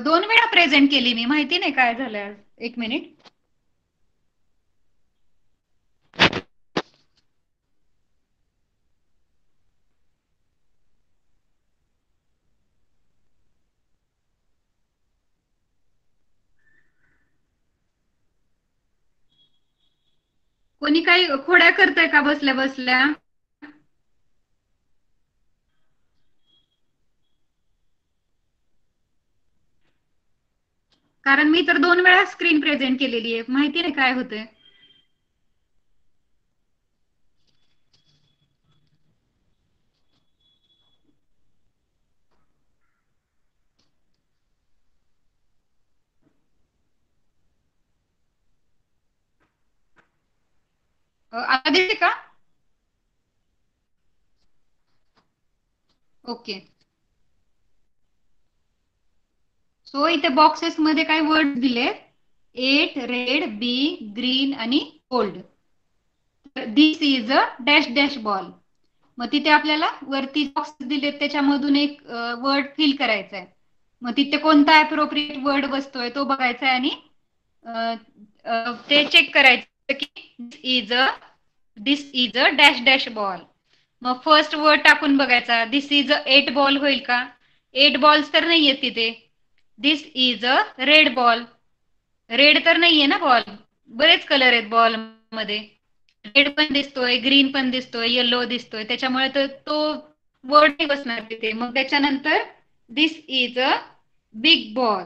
2 वेळा प्रेझेंट केली मी, माहिती नाही काय झालं. 1 मिनिट. कोणी काही खोड्या करताय का बसल्या बसल्या? कारण मी तर 2 वेळा स्क्रीन प्रेझेंट केलेली आहे, माहिती नाही काय होतंय. आता दिसते का? ओके. सो इथे बॉक्सेस मध्ये काय वर्ड दिले? 8 रेड, बी ग्रीन आणि gold. This is a dash dash ball. मग तिथे आपल्याला वरती बॉक्स दिलेत त्याच्यामधून एक वर्ड फिल करायचा आहे. मग तिथे कोणता अप्रोप्रिएट वर्ड बसतोय तो बघायचा आहे आणि ते चेक करायचं की this is a dash dash ball. मग फर्स्ट वर्ड टाकून बघायचा. दिस इज अ 8 बॉल होईल का? 8 बॉल्स तर नाहीये तिथे. This is a red ball. Red तर नाहीये ना बॉल, बरेच कलर आहेत बॉल मध्ये. रेड पण दिसतोय, ग्रीन पण दिसतोय, येलो दिसतोय, त्याच्यामुळे तर तो वर्ड नाही बसणार तिथे. मग त्याच्यानंतर दिस इज अ बिग बॉल.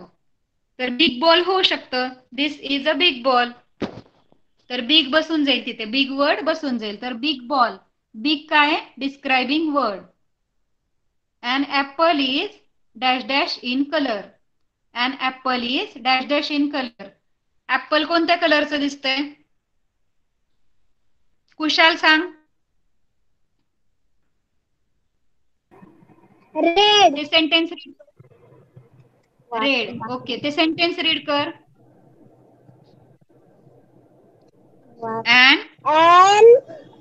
तर बिग बॉल होऊ शकतं. दिस इज अ बिग बॉल. तर बिग बसून जाईल तिथे, बिग वर्ड बसून जाईल. तर बिग बॉल. बिग काय? Describing word. An apple is dash dash in color. An apple is dash dash in color. Apple कोणत्या कलरचं दिसतंय? कुशाल सांग. रेड. ते सेंटेन्स रीड. रेड. ओके, ते सेंटेन्स रीड कर. An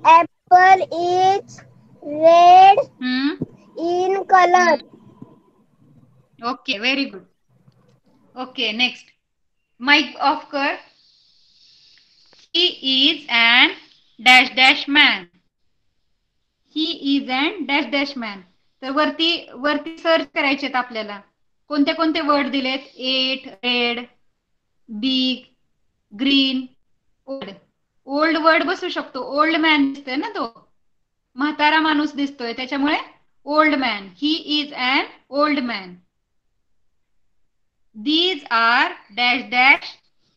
apple is red in color. Okay, very good. Okay, next. Mic off कर. He is an dash dash man. He is an dash dash man. तर वरती search करायचे आपल्याला. कोणते कोणते word दिलेत? 8 red, big, green, old. Old word बसू शकतो. ओल्ड मॅन दिसतोय ना, तो म्हातारा माणूस दिसतोय, त्याच्यामुळे old man. He is an old man. These are dash dash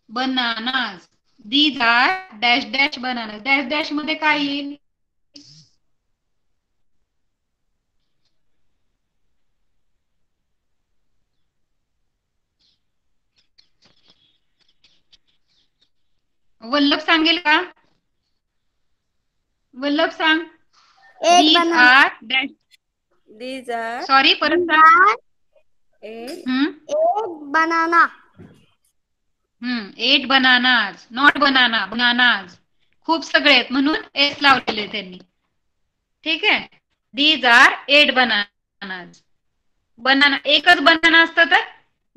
bananas. These are dash dash bananas. Dash dash मध्ये काय येईल? वल्लभ सांगेल का? वल्लभ सांग. These are dash. These are sorry, परत सांग. 8 banana. 8 bananas. Not banana, bananas. खूप सगळे आहेत म्हणून एस लावलेले त्यांनी. ठीक आहे. These are 8 bananas. बनाना एकच बनाना असतं तर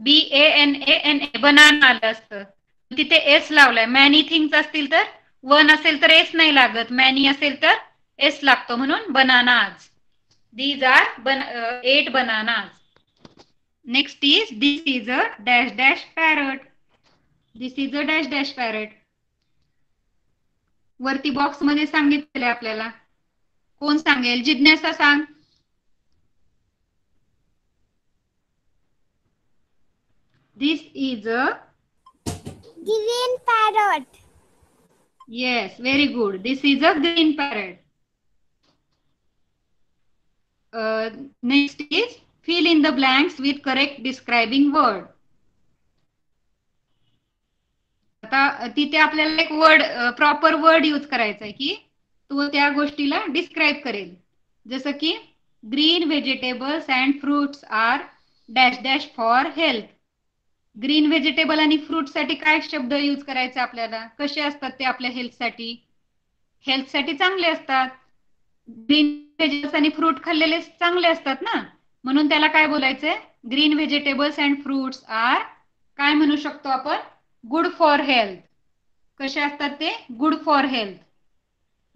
BANANA बनाना आलं असतं, तिथे एस लावलाय. मॅनी थिंग्स असतील तर वन असेल तर एस नाही लागत, मॅनी असेल तर एस लागतो, म्हणून bananas. These are 8 bananas. Next is, this is a dash dash parrot. This is a dash dash parrot. वरती बॉक्स मध्ये सांगितले आपल्याला. कोण सांगेल? जिज्ञासा सांग. This is a green parrot. yes, very good. This is a green parrot. Next is, fill in the blanks with correct describing word. आता तिथे आपल्याला एक वर्ड, प्रॉपर वर्ड यूज करायचा आहे की तो त्या गोष्टीला डिस्क्राईब करेल. जसं की green vegetables and fruits are dash dash for health. Green vegetable आणि फ्रूट साठी काय शब्द यूज करायचे आपल्याला? कसे असतात ते आपल्या हेल्थसाठी? हेल्थसाठी चांगले असतात. ग्रीन व्हेजिटेबल्स आणि फ्रूट खाल्लेले चांगले असतात ना, म्हणून त्याला काय बोलायचंय? Green vegetables and fruits are, काय म्हणू शकतो आपण? Good for health. कसे असतात ते? Good for health.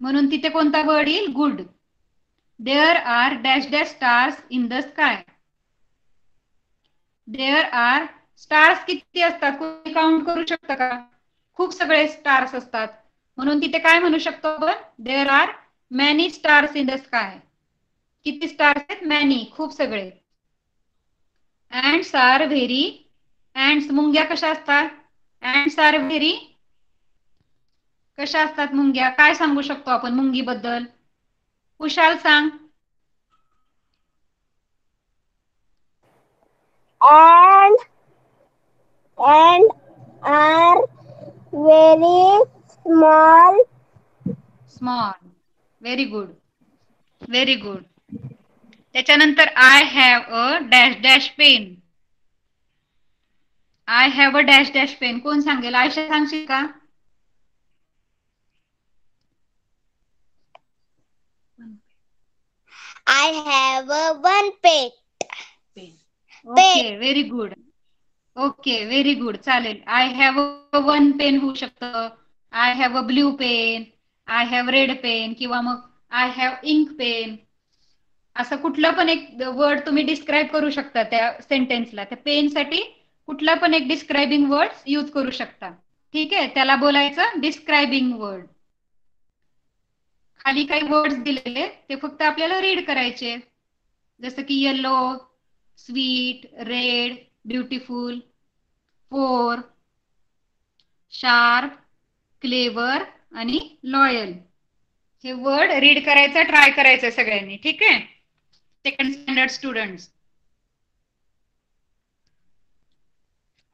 म्हणून तिथे कोणता वर्ड येईल? Good. There are dash dash stars in the sky. There are stars किती असतात? कोणी काउंट करू शकतं का? खूप सगळे स्टार्स असतात, म्हणून तिथे काय म्हणू शकतो आपण? There are many stars in the sky. किती स्टार्स आहेत? मॅनी, खूप सगळे. ants आर व्हेरी, ants मुंग्या कशा असतात? ants आर व्हेरी, कशा असतात मुंग्या? काय सांगू शकतो आपण मुंगी बद्दल? कुशाल सांग. And are very small. Small. Very good, very good. त्याच्यानंतर I have a dash dash pen. I have a dash dash pen. कोण सांगेल? आयशा सांगशील का? I have one pet. Okay, very good. Okay, very good. चालेल. I have one pen होऊ शकतं. I have a blue pen, I have red pen, किंवा मग I have Inc pen. असं कुठलं पण एक वर्ड तुम्ही डिस्क्राईब करू शकता त्या सेंटेन्सला. त्या पेनसाठी कुठला पण एक डिस्क्रायबिंग वर्ड यूज करू शकता. ठीक आहे, त्याला बोलायचं डिस्क्रायबिंग वर्ड. खाली काही वर्ड्स दिलेले ते फक्त आपल्याला रीड करायचे. जसं की येलो, स्वीट, रेड, ब्युटिफुल, पोर, शार्प, क्लेवर आणि लॉयल. हे वर्ड रीड करायचं, ट्राय करायचं सगळ्यांनी. ठीक आहे, सेकंड स्टँडर्ड स्टुडंट्स.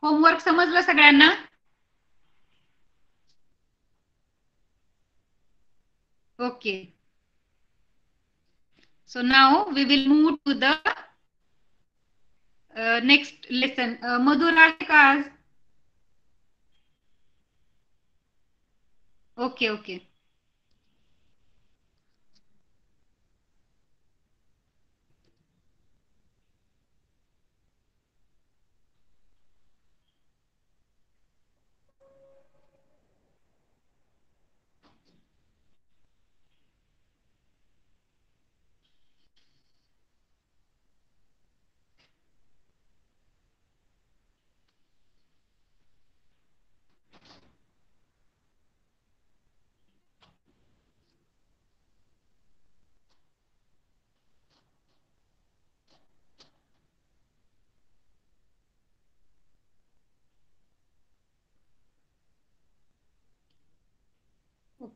होमवर्क समजलं सगळ्यांना? Okay. So now we will move to the next lesson. मधुर आहे का आज? Okay okay.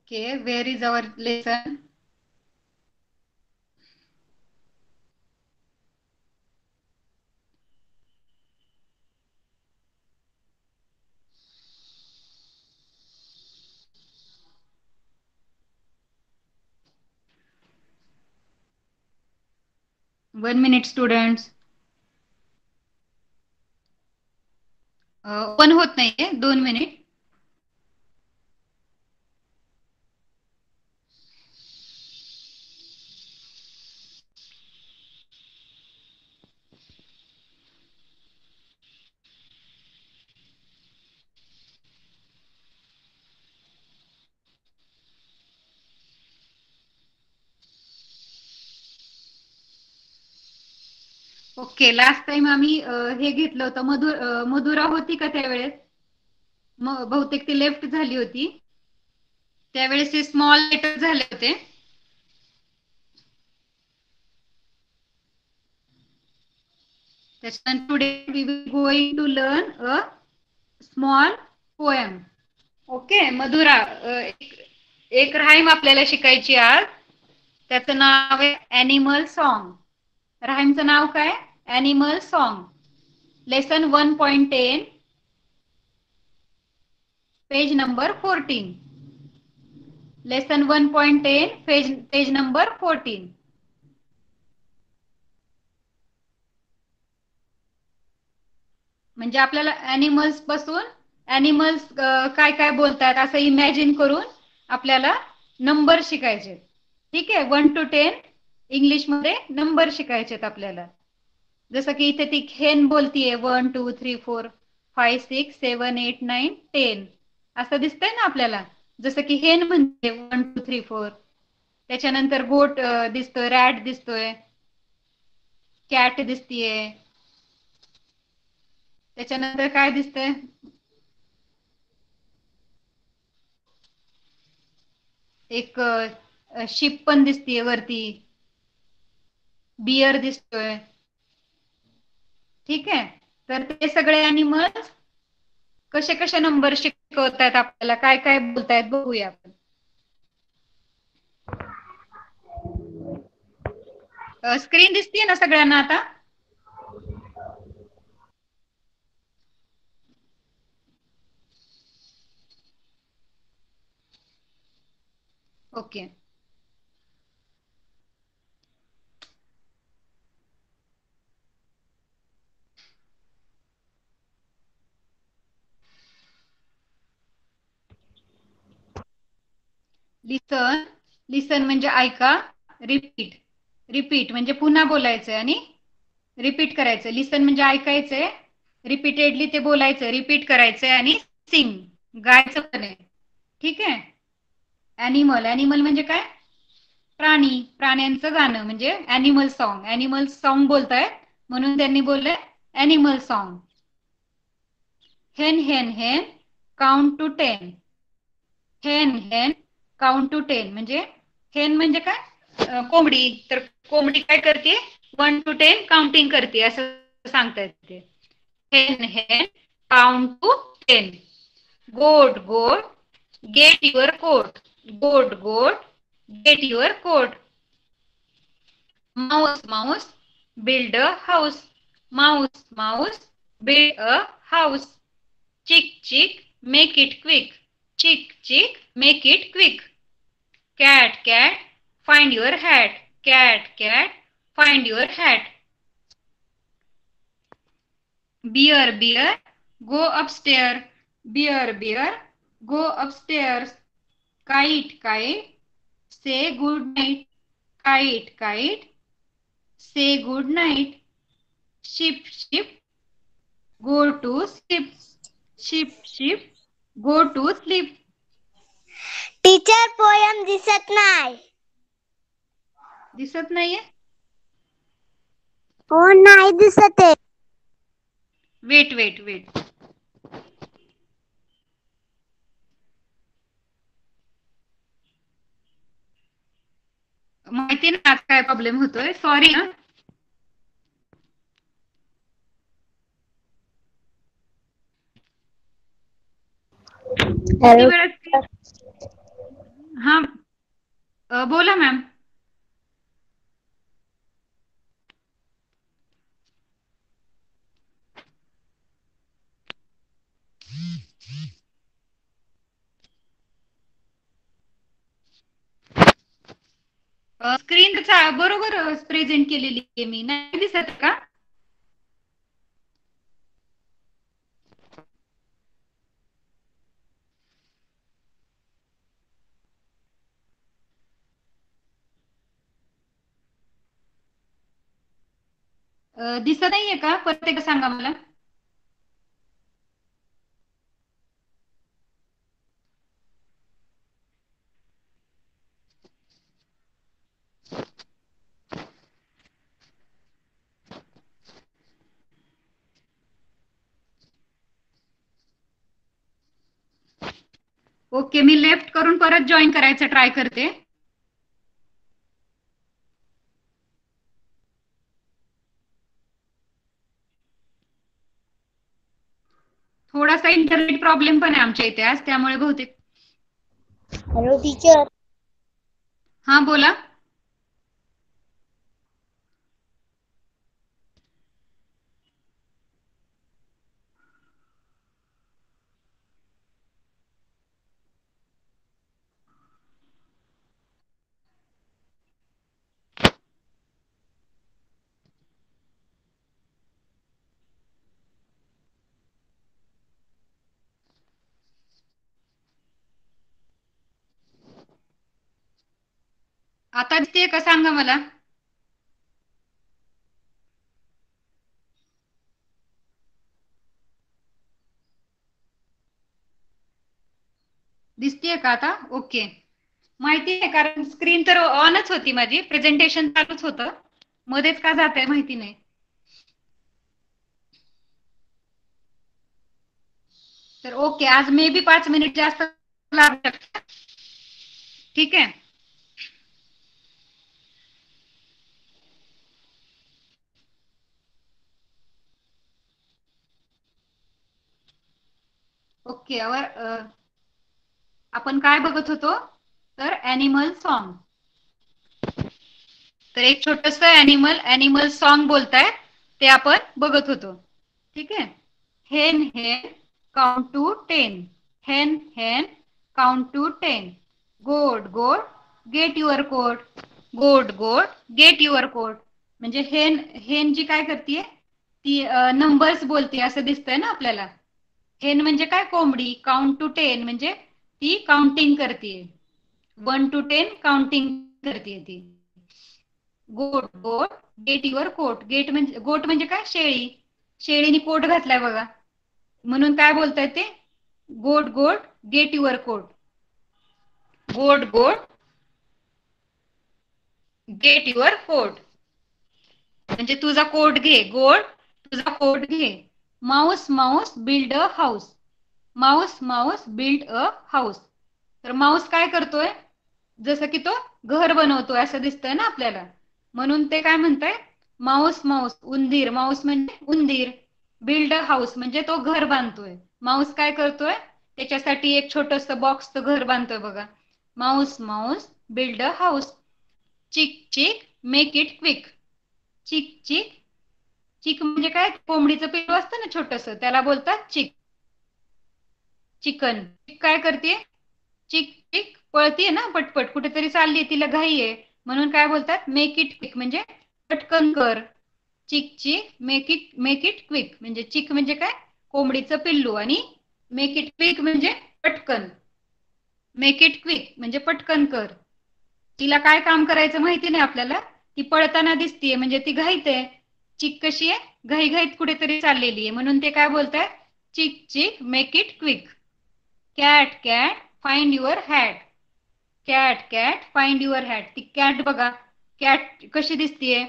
Okay, where is our lesson? One minute, students. पण होत नाहीये, 2 मिनिट. ओके, लास्ट टाइम आम्ही हे घेतलं होतं, मधुरा होती का त्यावेळेस? बहुतेक ती लेफ्ट झाली होती त्यावेळेस, ते स्मॉल लेटर झाले होते. त्याच्यानंतर today we will going to learn a small poem. Okay Madhura, एक राईम आपल्याला शिकायची आज. त्याचं नाव आहे ॲनिमल सॉन्ग. राईमचं नाव काय? Animal song. Lesson 1.10, page number 14. Lesson 1.10, page number 14. म्हणजे आपल्याला ॲनिमल्स पासून, ॲनिमल्स काय काय बोलतात असं इमॅजिन करून आपल्याला नंबर शिकायचे. ठीक आहे, 1 to 10 इंग्लिश मध्ये नंबर शिकायचेत आपल्याला. जसं की इथे ती हेन बोलतीये 1 2 3 4 5 6 7 8 9 10 असं दिसतंय ना आपल्याला. जसं की हेन म्हणते 1 2 3 4. त्याच्यानंतर गोट दिसतोय, रॅट दिसतोय, कॅट दिसतीये. त्याच्यानंतर काय दिसतंय? एक शिप पण दिसतीये वरती, बियर दिसतोय. ठीक आहे, तर ते सगळे ॲनिमल्स कसे कसे नंबर शिकवतायत आपल्याला, काय काय बोलतायत बघूया आपण. स्क्रीन दिसतीये ना सगळ्यांना आता? ओके. लिसन, लिसन म्हणजे ऐका. रिपीट, रिपीट म्हणजे पुन्हा बोलायचंय आणि रिपीट करायचं. लिसन म्हणजे ऐकायचंय, रिपीटेडली ते बोलायचं, रिपीट करायचंय आणि सिंग गायचं पण आहे. ठीक आहे. ॲनिमल, ॲनिमल म्हणजे काय? प्राणी, प्राण्यांचं गाणं म्हणजे ॲनिमल सॉन्ग. ॲनिमल सॉन्ग बोलतायत म्हणून त्यांनी बोलले ॲनिमल सॉन्ग. हेन हेन हेन काउंट टू 10. हेन हेन काउंट टू 10 म्हणजे हेन म्हणजे काय? कोंबडी. तर कोंबडी काय करते? 1 to 10 काउंटिंग करते असं सांगता येते. हेन हेन काउंट टू 10. गोट goat get your coat. Goat goat get your coat. Mouse, mouse, build a house. Mouse, mouse, build a house. Chick, chick, make it quick. Chick, chick, make it quick. Cat, cat, find your hat. Cat, cat, find your hat. Bear, bear, go upstairs. Bear, bear, go upstairs. Kite, kite, say good night. Kite, kite, say good night. Ship, ship, go to sleep. Ship, ship, go to sleep. Teacher poem दिसत नाही. दिसत नाहीये? हो नाही दिसत आहे. Wait wait wait. माहिती ना आज काय प्रॉब्लेम होतोय, सॉरी ना. किती वेळेस? हा, बोला मॅम. स्क्रीन बरोबर प्रेझेंट केलेली आहे मी, नाही दिसत का? दिसत नाहीये का? परत एकदा सांगा मला. ओके, मी लेफ्ट करून परत जॉईन करायचं ट्राय करते. थोडासा इंटरनेट प्रॉब्लेम पण आहे आमच्या इथे आज, त्यामुळे बहुतेक. Hello teacher. हा बोला. आता दिसतेय का सांगा मला. दिसतेय का आता? ओके. माहिती आहे, कारण स्क्रीन तर ऑनच होती माझी, प्रेझेंटेशन चालूच होतं, मध्येच का जात आहे माहिती नाही. तर ओके, आज मे बी 5 मिनिट जास्त लागू शकतात. ठीक आहे. ओके, आपण काय बघत होतो तर ॲनिमल सॉन्ग. तर एक छोटस ॲनिमल सॉन्ग बोलताय ते आपण बघत होतो. ठीक आहे. हेन हेन काउंट टू 10. हेन हेन काउंट टू 10. गोड गोड गेट युअर कोट. गोड गोड गेट युअर कोट. म्हणजे हेन जी काय करते ती नंबर्स बोलते असं दिसतंय ना आपल्याला. हेन म्हणजे काय? कोंबडी. काउंट टू 10 म्हणजे ती काउंटिंग करते. 1 to 10 काउंटिंग करते ती. गोट गोट गेट युअर कोट. गोट म्हणजे काय? शेळी. शेळीने कोट घातलाय बघा, म्हणून काय बोलताय ते? गोट goat get your coat. Goat goat get your coat म्हणजे तुझा कोट घे. गोट तुझा कोट घे. Mouse mouse build a house. Mouse mouse build a house. तर माऊस काय करतोय? जसं की तो घर बनवतोय असं दिसतंय ना आपल्याला, म्हणून ते काय म्हणताय? माऊस माऊस उंदीर. माऊस म्हणजे उंदीर. बिल्ड अ हाऊस म्हणजे तो घर बांधतोय. माऊस काय करतोय? त्याच्यासाठी एक छोटस बॉक्सचं घर बांधतोय बघा. Mouse mouse build a house. Chick chick make it quick. Chick chick. Chick म्हणजे काय? कोंबडीचं पिल्लू असतं ना छोटस, त्याला बोलतात चिक. चिकन. चिक काय करते? चिक चिक पळतीये ना पटपट, कुठेतरी चालली, तिला घाई आहे, म्हणून काय बोलतात? मेक इट क्विक म्हणजे पटकन कर. चिक चिक मेक इट क्विक म्हणजे चिक म्हणजे काय? कोंबडीचं पिल्लू. आणि मेक इट क्विक म्हणजे पटकन. मेक इट क्विक म्हणजे पटकन कर. तिला काय काम करायचं माहिती नाही आपल्याला, ती पळताना दिसतीये म्हणजे ती घाईत आहे. चिक कशी आहे? घाईघाईत कुठेतरी चाललेली आहे, म्हणून ते काय बोलताय? Chick chick make it quick. Cat cat find your hat. Cat cat find your hat. ती कॅट बघा, कॅट कशी दिसतीये?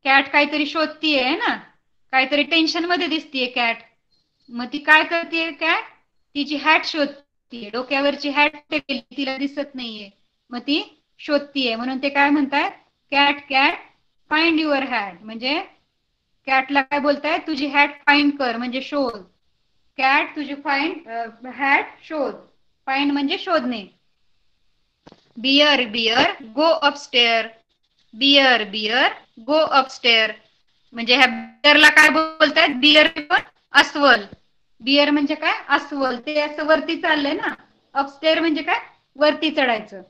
कॅट काहीतरी शोधतीये ना, काहीतरी टेन्शन मध्ये दिसतीये कॅट. मग ती काय करते? कॅट तिची हॅट शोधतीये. डोक्यावरची हॅट तिला दिसत नाहीये, मग ती शोधतीये, म्हणून ते काय म्हणतात? Cat cat find your hat म्हणजे कॅटला काय बोलताय? तुझी हॅट फाइंड कर म्हणजे शोध. कॅट तुझी हॅट शोध. फाइंड म्हणजे शोधणे. बियर बियर गो अपस्टेअर. बियर बियर गो अपस्टेअर म्हणजे ह्या बियरला काय बोलतायत? बियर पण अस्वल. बियर म्हणजे काय? अस्वल. ते असं वरती चाललंय ना. अपस्टेअर म्हणजे काय? वरती चढायचं,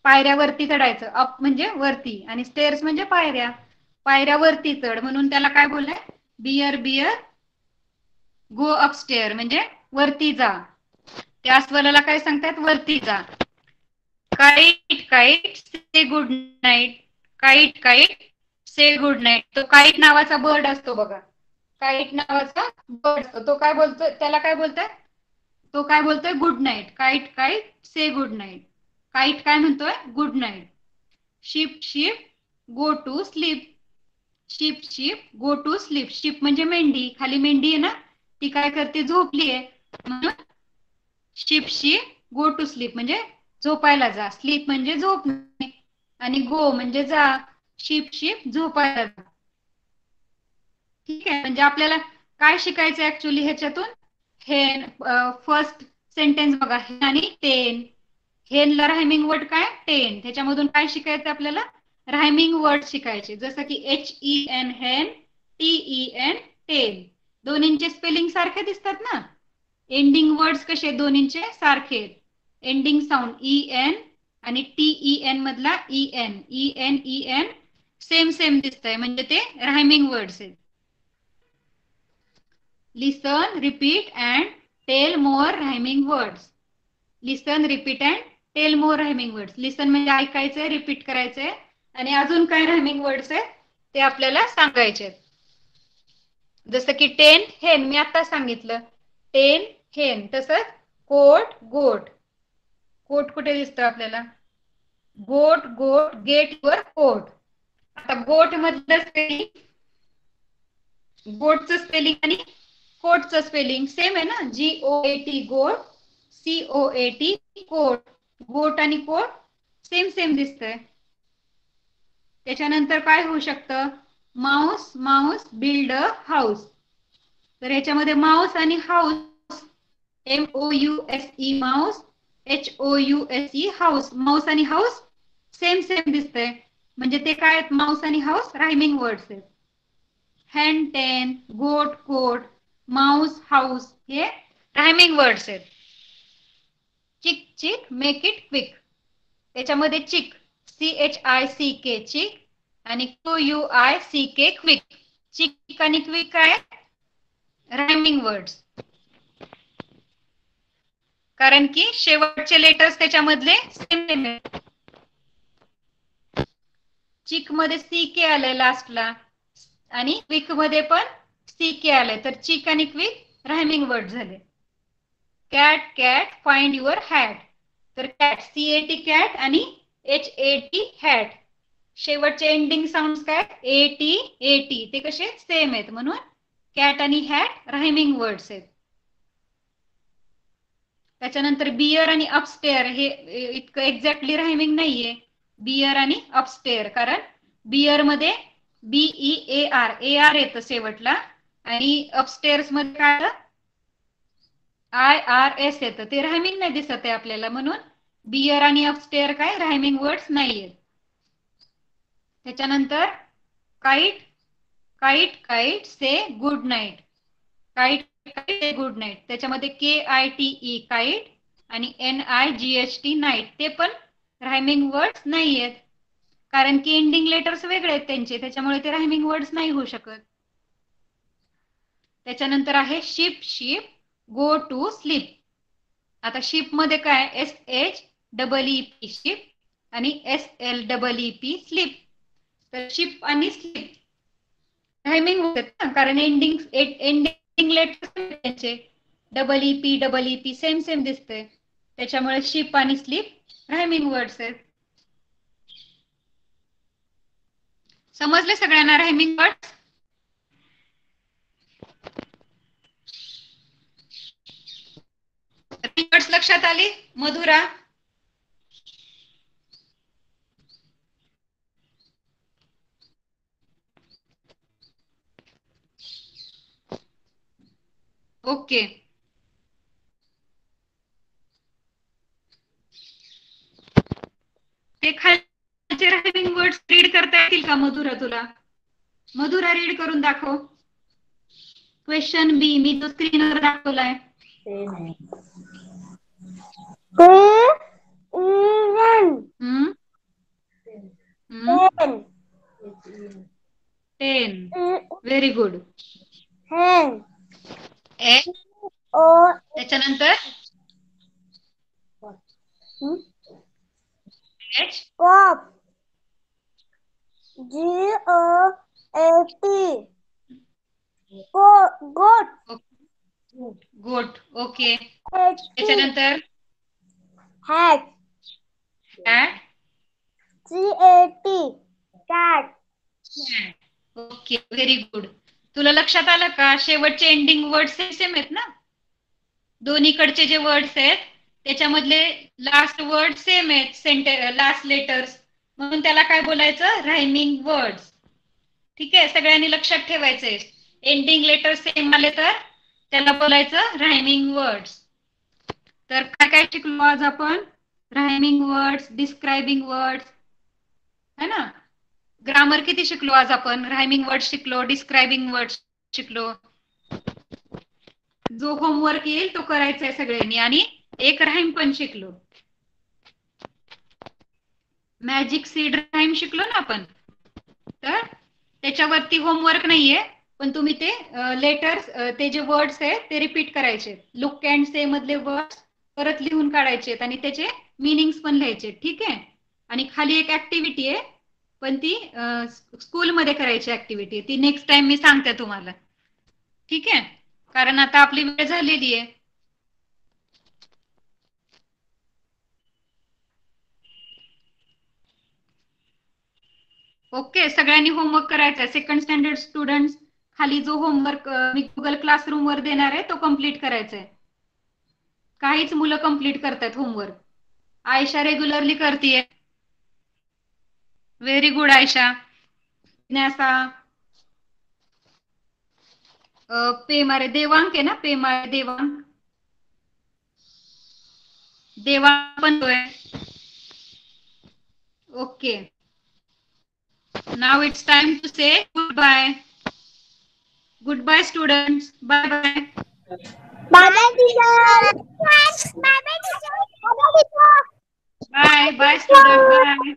पायऱ्यावरती चढायचं. अप म्हणजे वरती आणि स्टेअर्स म्हणजे पायऱ्या. पायऱ्यावरती चढ, म्हणून त्याला काय बोललाय? बियर बियर गो अपस्टेअर म्हणजे वरती जा. त्या अस्वलाला काय सांगतात? वरती जा. Kite kite say good night. Kite kite say good night. तो काईट नावाचा बर्ड असतो बघा. काईट नावाचा बर्ड असतो, तो काय बोलतोय? त्याला काय बोलतोय? तो काय बोलतोय? Good night. Kite kite say good night. Kite काय म्हणतोय? Good night. Sheep sheep go to sleep. Sheep sheep go to sleep. Sheep म्हणजे मेंढी. खाली मेंढी आहे ना, ती काय करते? झोपली आहे, म्हणून sheep sheep go to sleep म्हणजे झोपायला जा. स्लीप म्हणजे झोपणे आणि गो म्हणजे जा. शिप शिप झोपायला जा. ठीक आहे. म्हणजे आपल्याला काय शिकायचं ऍक्च्युली ह्याच्यातून? हेन फर्स्ट सेंटेन्स बघा, हेन आणि टेन. हेनला रायमिंग वर्ड काय? टेन. त्याच्यामधून काय शिकायचं आपल्याला? रायमिंग वर्ड शिकायचे, जसं की HEN हेन, TEN टेन. दोन्हींचे स्पेलिंग सारखे दिसतात ना. एंडिंग वर्ड्स कसे दोन्हींचे सारखे. एंडिंग साऊंड EN आणि TEN मधला EN सेम सेम दिसतंय, म्हणजे ते रायमिंग वर्ड्स आहेत. Listen, repeat and tell more rhyming words. Listen, repeat and tell more rhyming words. Listen म्हणजे ऐकायचंय, रिपीट करायचंय आणि अजून काय रायमिंग वर्ड्स आहेत ते आपल्याला सांगायचे. जसं की टेन हेन मी आता सांगितलं, टेन हेन. तसंच कोट गोट. कोट कुठे दिसतं आपल्याला? गोट गोट गेट युअर कोट. आता गोट मधलं स्पेलिंग, गोटचं स्पेलिंग आणि कोटचं स्पेलिंग सेम आहे ना. GOAT गोट, COAT कोट. गोट आणि कोट सेम सेम दिसतंय. त्याच्यानंतर काय होऊ शकतं? Mouse mouse build a house. तर ह्याच्यामध्ये माऊस आणि house, MOUSE Mouse, HOUSE house. Mouse आणि हाऊस सेम सेम दिसतंय, म्हणजे ते काय आहेत? माऊस आणि हाऊस रायमिंग वर्ड्स आहेत. हॅन टेन, गोट कोट, माऊस हाऊस हे रायमिंग वर्ड्स आहेत. चिक चिक मेक इट क्विक. त्याच्यामध्ये चिक CHICK चिक आणि QUICK क्विक. चिक आणि क्विक काय? Rhyming words. कारण की शेवटचे लेटर्स त्याच्यामधले सेम आहेत. चिक मध्ये CK आलंय लास्टला आणि क्विक मध्ये पण CK आलंय, तर चिक आणि क्विक रायमिंग वर्ड झाले. Cat cat find your hat. तर कॅट CAT कॅट आणि HAT हॅट. शेवटचे एंडिंग साऊंड काय? AT ते कसे सेम आहेत, म्हणून कॅट आणि हॅट रायमिंग वर्ड्स आहेत. त्याच्यानंतर बियर आणि अपस्टेअर हे इतकं एक्झॅक्टली रायमिंग नाहीये. बियर आणि अपस्टेअर, कारण बियर मध्ये BEAR येतं शेवटला आणि अपस्टेअर्स मध्ये काय IRS येतं. ते रायमिंग नाही दिसत आहे आपल्याला, म्हणून बियर आणि अपस्टेअर काय रायमिंग वर्ड्स नाहीयेत. त्याच्यानंतर kite kite kite say good night. Kite kite say good night. त्याच्यामध्ये KITE काईट आणि NIGHT नाईट ते पण रायमिंग वर्ड्स नाहीयेत, कारण की एंडिंग लेटर्स वेगळे आहेत त्यांचे, त्याच्यामुळे ते रायमिंग वर्ड्स नाही होऊ शकत. त्याच्यानंतर आहे sheep sheep go to sleep. आता शिप मध्ये काय? SHEEP शिप आणि SLEEP स्लीप. तर शिप आणि स्लीप रायमिंग होतात ना, कारण एंडिंग लेटर्स त्यांचे EEP सेम सेम दिसते, त्याच्यामुळे शिप आणि स्लीप रायमिंग वर्ड्स आहेत. समजले सगळ्यांना रायमिंग वर्ड्स? वर्ड्स लक्षात आली? मधुरा? ओके. ते खालचे रायमिंग वर्ड्स रीड करता येतील का मधुरा तुला? मधुरा रीड करून दाखव. क्वेश्चन बी मी तो स्क्रीनवर दाखवलाय. Hen. 10. Very good. Hen. त्याच्यानंतर H Pop. GOAT. Goat. गोट. ओके. त्याच्यानंतर Hat. cat. CAT. Cat. Okay, very good. तुला लक्षात आलं का? शेवटचे एंडिंग वर्ड सेम सेम आहेत ना. दोन्हीकडचे जे वर्ड्स आहेत त्याच्यामधले लास्ट वर्ड सेम आहेत, लास्ट लेटर्स, म्हणून त्याला काय बोलायचं, रायमिंग वर्ड्स. ठीक आहे, सगळ्यांनी लक्षात ठेवायचंय. एंडिंग लेटर सेम आले तर त्याला बोलायचं रायमिंग वर्ड्स. तर काय काय शिकलो आज आपण, रायमिंग वर्ड्स, डिस्क्रायबिंग वर्ड्स, है ना. ग्रामर किती शिकलो आज आपण, रायमिंग वर्ड्स शिकलो, डिस्क्रायबिंग वर्ड्स शिकलो. जो होमवर्क येईल तो करायचा आहे सगळ्यांनी, आणि एक राईम पण शिकलो. मॅजिक सीड राईम शिकलो ना आपण, तर त्याच्यावरती होमवर्क नाहीये, पण तुम्ही ते लेटर्स, ते जे वर्ड्स आहेत ते रिपीट करायचे. लुक अँड से मधले वर्ड्स परत लिहून काढायचे आणि त्याचे मिनिंग्स पण लिहायचे. ठीक आहे, आणि खाली एक ऍक्टिव्हिटी आहे, पण ती स्कूलमध्ये करायची ऍक्टिव्हिटी, ती नेक्स्ट टाइम मी सांगते तुम्हाला. ठीक आहे, कारण आता आपली वेळ झालेली आहे. ओके, सगळ्यांनी होमवर्क करायचा आहे. सेकंड स्टँडर्ड स्टुडंट खाली जो होमवर्क मी गुगल क्लासरूम वर देणार आहे तो कम्प्लीट करायचा आहे. काहीच मुलं कम्प्लीट करतात होमवर्क. आयशा रेग्युलरली करतीये. Very good Ayesha. न्यासा, पेमारे, देवांक आहे ना, पेमारे देवांक, देवांक पण तो आहे. Okay, now it's time to say good bye students, bye bye. Bye-bye, teacher. Bye-bye, teacher. Bye-bye, teacher. Bye bye student, bye.